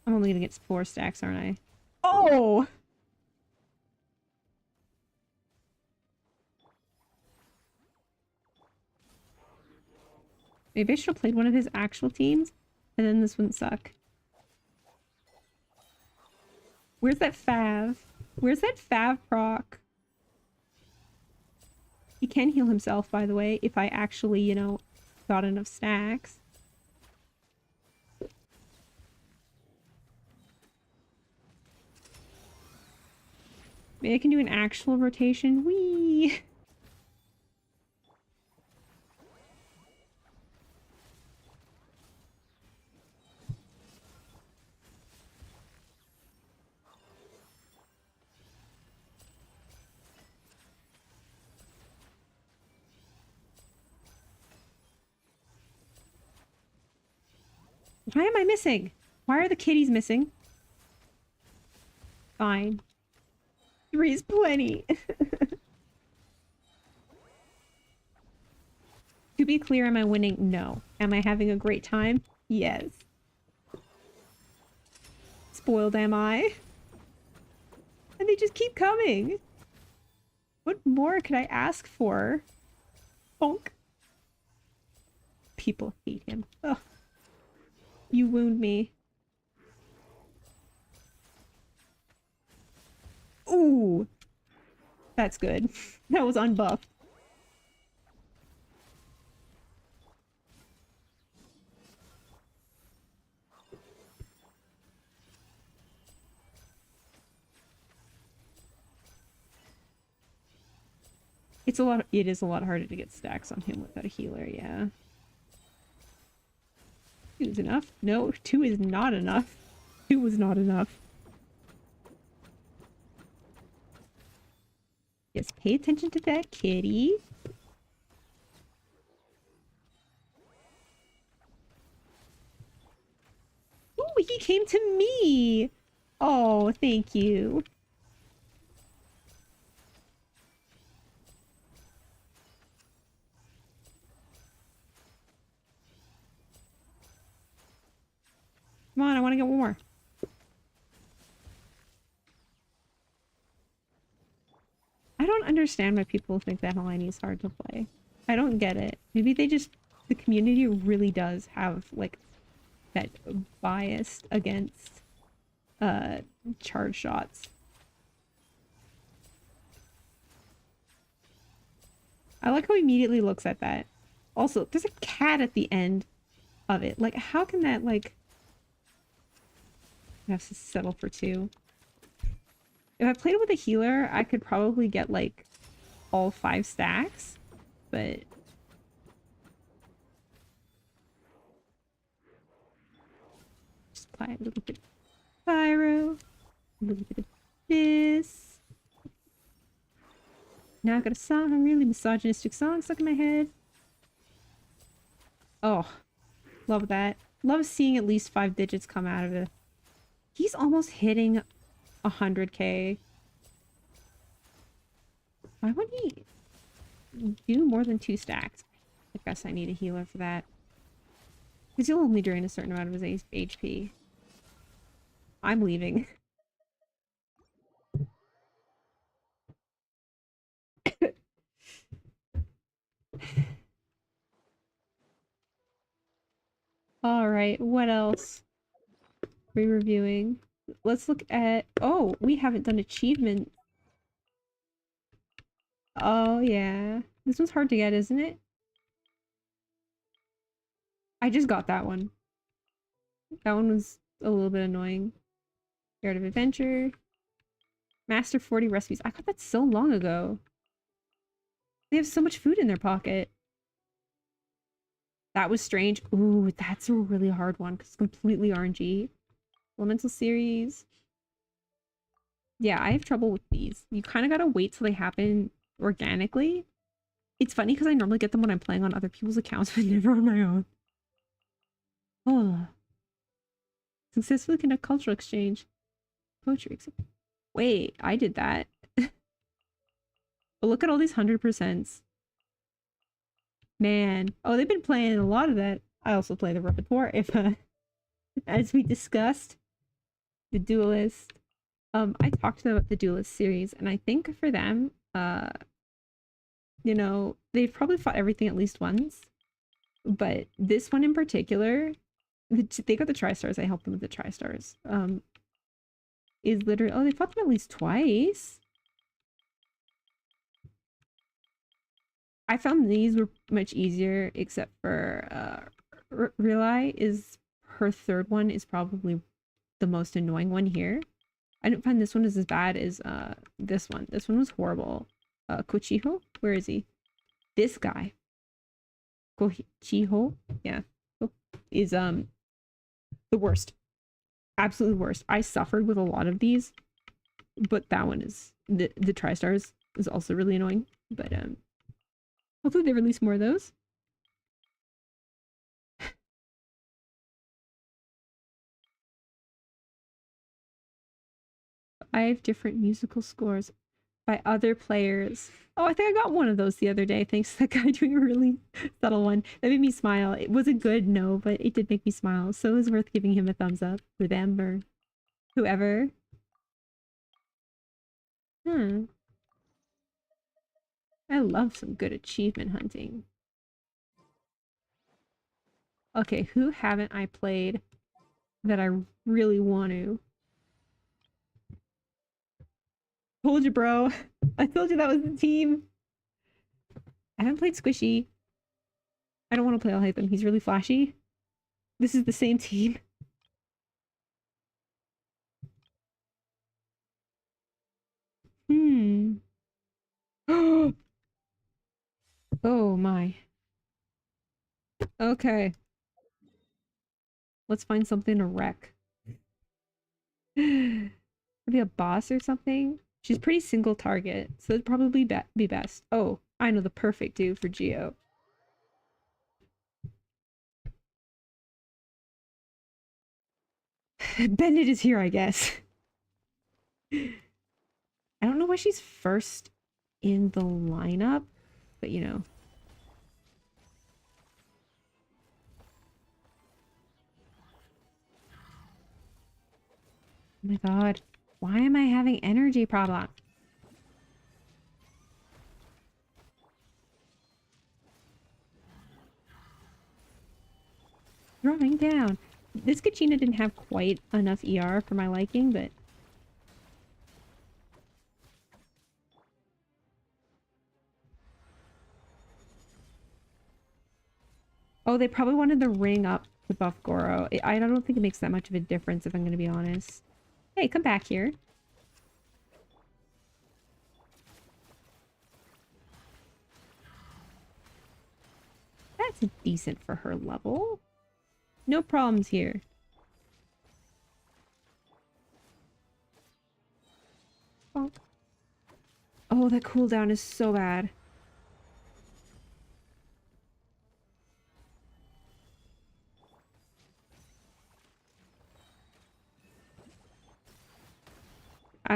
I'm only gonna get 4 stacks, aren't I? Oh! Maybe I should have played one of his actual teams, and then this wouldn't suck. Where's that Fav? Where's that Fav proc? He can heal himself, by the way, if I actually, you know, got enough stacks. Maybe I can do an actual rotation. Whee! Why am I missing? Why are the kitties missing? Fine. 3 is plenty. To be clear, am I winning? No. Am I having a great time? Yes. Spoiled am I? And they just keep coming. What more could I ask for? Bonk. People hate him. Ugh. You wound me. Ooh. That's good. That was unbuffed. It is a lot harder to get stacks on him without a healer, yeah. 2 is enough? No, 2 is not enough. 2 was not enough. Yes, pay attention to that kitty. Oh, he came to me! Oh, thank you. Come on, I want to get one more. I don't understand why people think that Helene is hard to play. I don't get it. Maybe they just... The community really does have, like, that bias against, charge shots. I like how he immediately looks at that. Also, there's a cat at the end of it. Like, how can that, like... I have to settle for 2. If I played with a healer, I could probably get, like, all 5 stacks. But... just apply a little bit of pyro. A little bit of this. Now I've got a song, a really misogynistic song stuck in my head. Oh, love that. Love seeing at least 5 digits come out of it. He's almost hitting 100k. Why would he do more than 2 stacks? I guess I need a healer for that. Because he'll only drain a certain amount of his HP. I'm leaving. Alright, what else? Re-reviewing. Let's look at... Oh, we haven't done achievement. Oh, yeah. This one's hard to get, isn't it? I just got that one. That one was a little bit annoying. Art of Adventure. Master 40 recipes. I got that so long ago. They have so much food in their pocket. That was strange. Ooh, that's a really hard one because it's completely RNG. Elemental series. Yeah, I have trouble with these. You kind of gotta wait till they happen organically. It's funny because I normally get them when I'm playing on other people's accounts, but never on my own. Oh. Successfully conduct cultural exchange. Poetry. Wait, I did that. But look at all these 100%s. Man. Oh, they've been playing a lot of that. I also play the repertoire if as we discussed, the duelist. I talked about the duelist series, and I think for them, you know, they've probably fought everything at least once. But this one in particular, they got the tri-stars. I helped them with the tri-stars. Is literally, oh, they fought them at least twice. I found these were much easier, except for Relay is her third one is probably the most annoying one here. I didn't find this one as bad as this one. This one was horrible. Kochiho? Where is he? This guy. Kochiho? Yeah. Is the worst. Absolutely worst. I suffered with a lot of these, but that one is the tri-stars is also really annoying. But hopefully they release more of those. 5 different musical scores by other players. Oh, I think I got one of those the other day. Thanks to that guy doing a really subtle one. That made me smile. It wasn't good, no, but it did make me smile. So it was worth giving him a thumbs up for them or whoever. Hmm. I love some good achievement hunting. Okay, who haven't I played that I really want to? Told you, bro. I told you that was the team. I haven't played Squishy. I don't want to play Alhaitham. He's really flashy. This is the same team. Hmm. Oh my. Okay. Let's find something to wreck. Maybe a boss or something? She's pretty single target, so it'd probably be best. Oh, I know the perfect dude for Geo. Bennett is here, I guess. I don't know why she's first in the lineup, but you know. Oh my god. Why am I having energy problem? Drawing down. This Kachina didn't have quite enough ER for my liking, but... Oh, they probably wanted the ring up to buff Goro. I don't think it makes that much of a difference, if I'm going to be honest. Hey, come back here. That's decent for her level. No problems here. Bonk. Oh, that cooldown is so bad.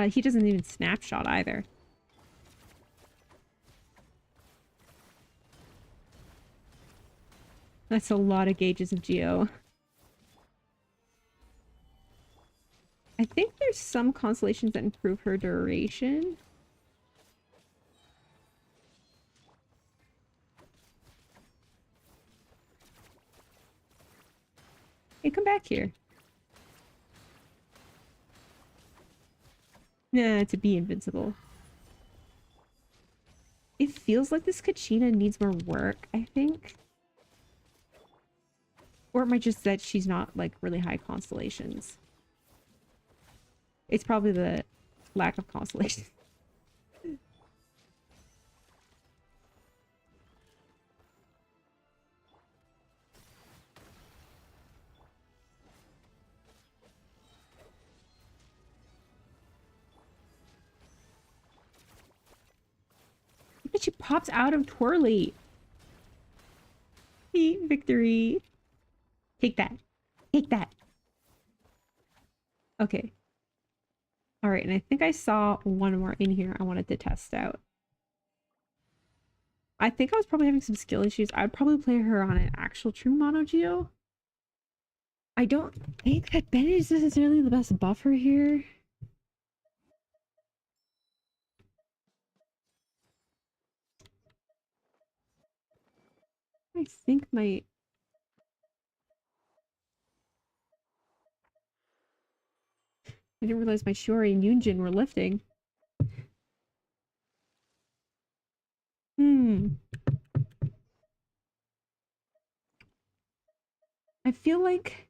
He doesn't even snapshot either. That's a lot of gauges of Geo. I think there's some constellations that improve her duration. Hey, come back here. Nah, to be invincible. It feels like this Kachina needs more work, I think. Or it might just that she's not, like, really high constellations. It's probably the lack of constellations. But she pops out of Twirly. Victory. Take that. Take that. Okay. All right, and I think I saw one more in here I wanted to test out. I think I was probably having some skill issues. I'd probably play her on an actual true mono geo. I don't think that Bennett is necessarily the best buffer here. I think my... I didn't realize my Shiori and Yunjin were lifting. I feel like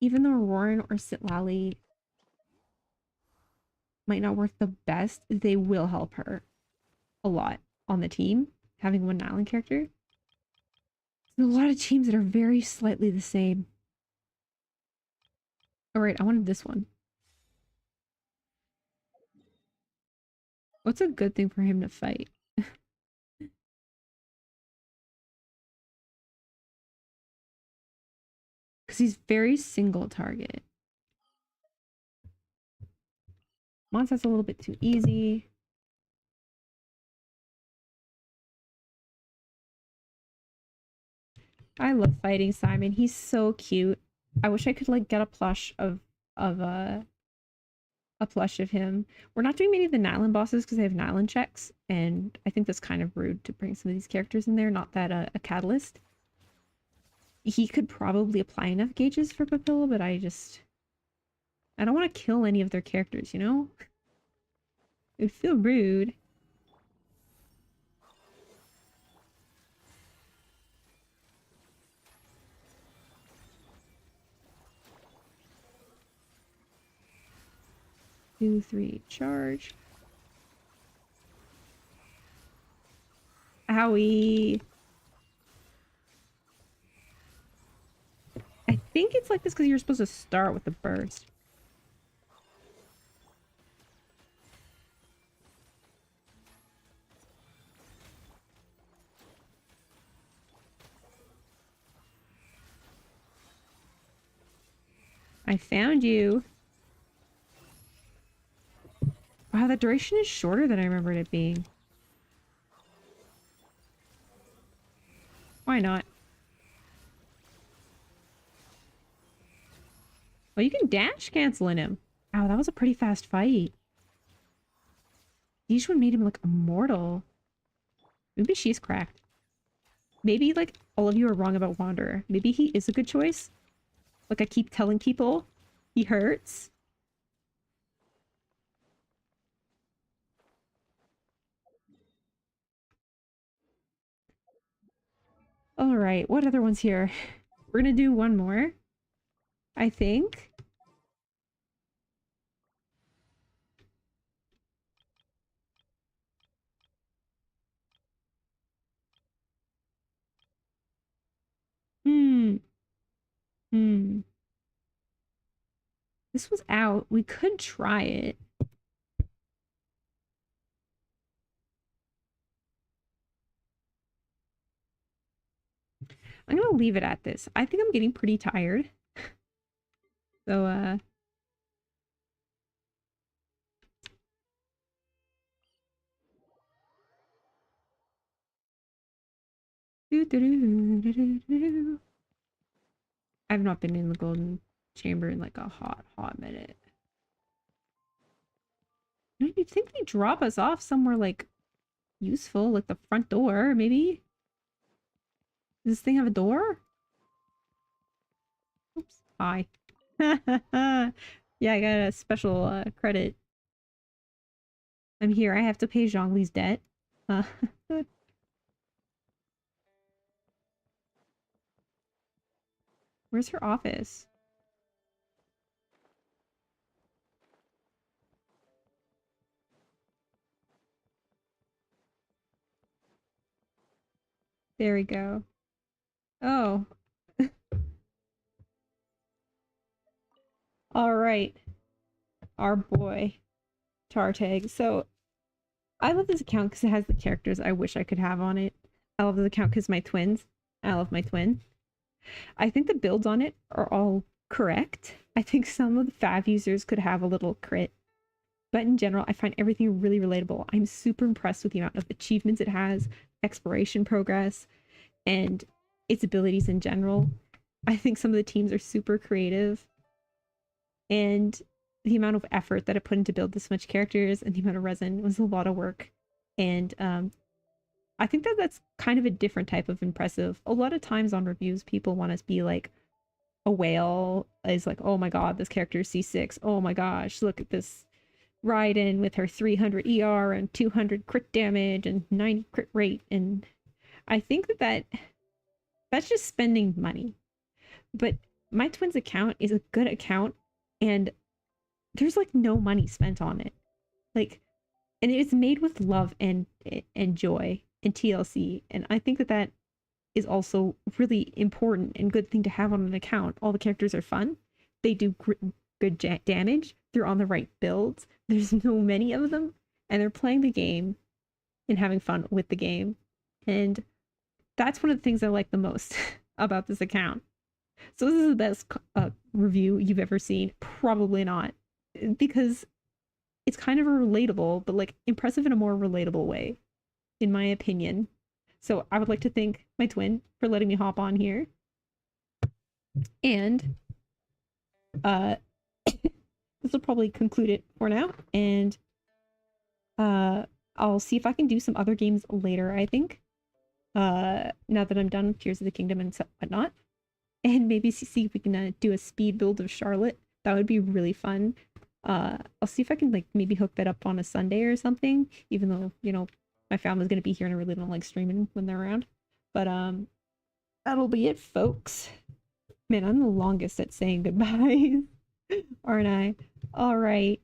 even though Roran or Sitlali might not work the best, they will help her a lot on the team, having one island character. There's a lot of teams that are very slightly the same. All right, I wanted this one. What's a good thing for him to fight? Because he's very single target. Monst's a little bit too easy. I love fighting Simon. He's so cute. I wish I could like get a plush of a plush of him. We're not doing many of the Nyland bosses because they have Nyland checks, and I think that's kind of rude to bring some of these characters in there. Not that a catalyst. He could probably apply enough gauges for Papilla, but I don't want to kill any of their characters, you know? It would feel rude. Two, three, charge. Owie. I think it's like this because you're supposed to start with the burst. I found you. Wow, the duration is shorter than I remembered it being. Why not? Oh, you can dash cancel in him. Wow, that was a pretty fast fight. Each one made him look immortal. Maybe she's cracked. Maybe, like, all of you are wrong about Wanderer. Maybe he is a good choice. Like I keep telling people, he hurts. All right, what other ones here? We're gonna do one more, I think. Hmm. Hmm. This was out. We could try it. I'm gonna leave it at this. I think I'm getting pretty tired. So, I've not been in the golden chamber in like a hot minute. You'd think they'd drop us off somewhere like useful, like the front door, maybe? Does this thing have a door? Oops. Hi. Yeah, I got a special credit. I'm here. I have to pay Zhongli's debt. Uh, where's her office? There we go. Oh. All right. Our boy, Tartag. So, I love this account because it has the characters I wish I could have on it. I love this account because my twins. I love my twin. I think the builds on it are all correct. I think some of the Fav users could have a little crit, but in general, I find everything really relatable. I'm super impressed with the amount of achievements it has, exploration progress, and its abilities in general. I think some of the teams are super creative, and the amount of effort that it put into build this much characters and the amount of resin was a lot of work. And I think that that's kind of a different type of impressive. A lot of times on reviews, people want us to be like, a whale is like, oh my god, this character is C6. Oh my gosh, look at this Raiden with her 300 ER and 200 crit damage and 90 crit rate. And I think that's just spending money. But my twin's account is a good account, and there's like no money spent on it. Like, and it's made with love and joy and TLC. And I think that is also really important and good thing to have on an account. All the characters are fun. They do good damage. They're on the right builds. There's no many of them, and they're playing the game and having fun with the game. And that's one of the things I like the most about this account. So this is the best review you've ever seen? Probably not, because it's kind of a relatable, but like impressive in a more relatable way, in my opinion. So I would like to thank my twin for letting me hop on here. And this will probably conclude it for now. And I'll see if I can do some other games later, I think. Now that I'm done with Tears of the Kingdom and whatnot. And maybe see if we can do a speed build of Charlotte. That would be really fun. I'll see if I can like maybe hook that up on a Sunday or something, even though, you know, my family's gonna be here and I really don't like streaming when they're around. But that'll be it, folks. Man, I'm the longest at saying goodbye, aren't I? All right.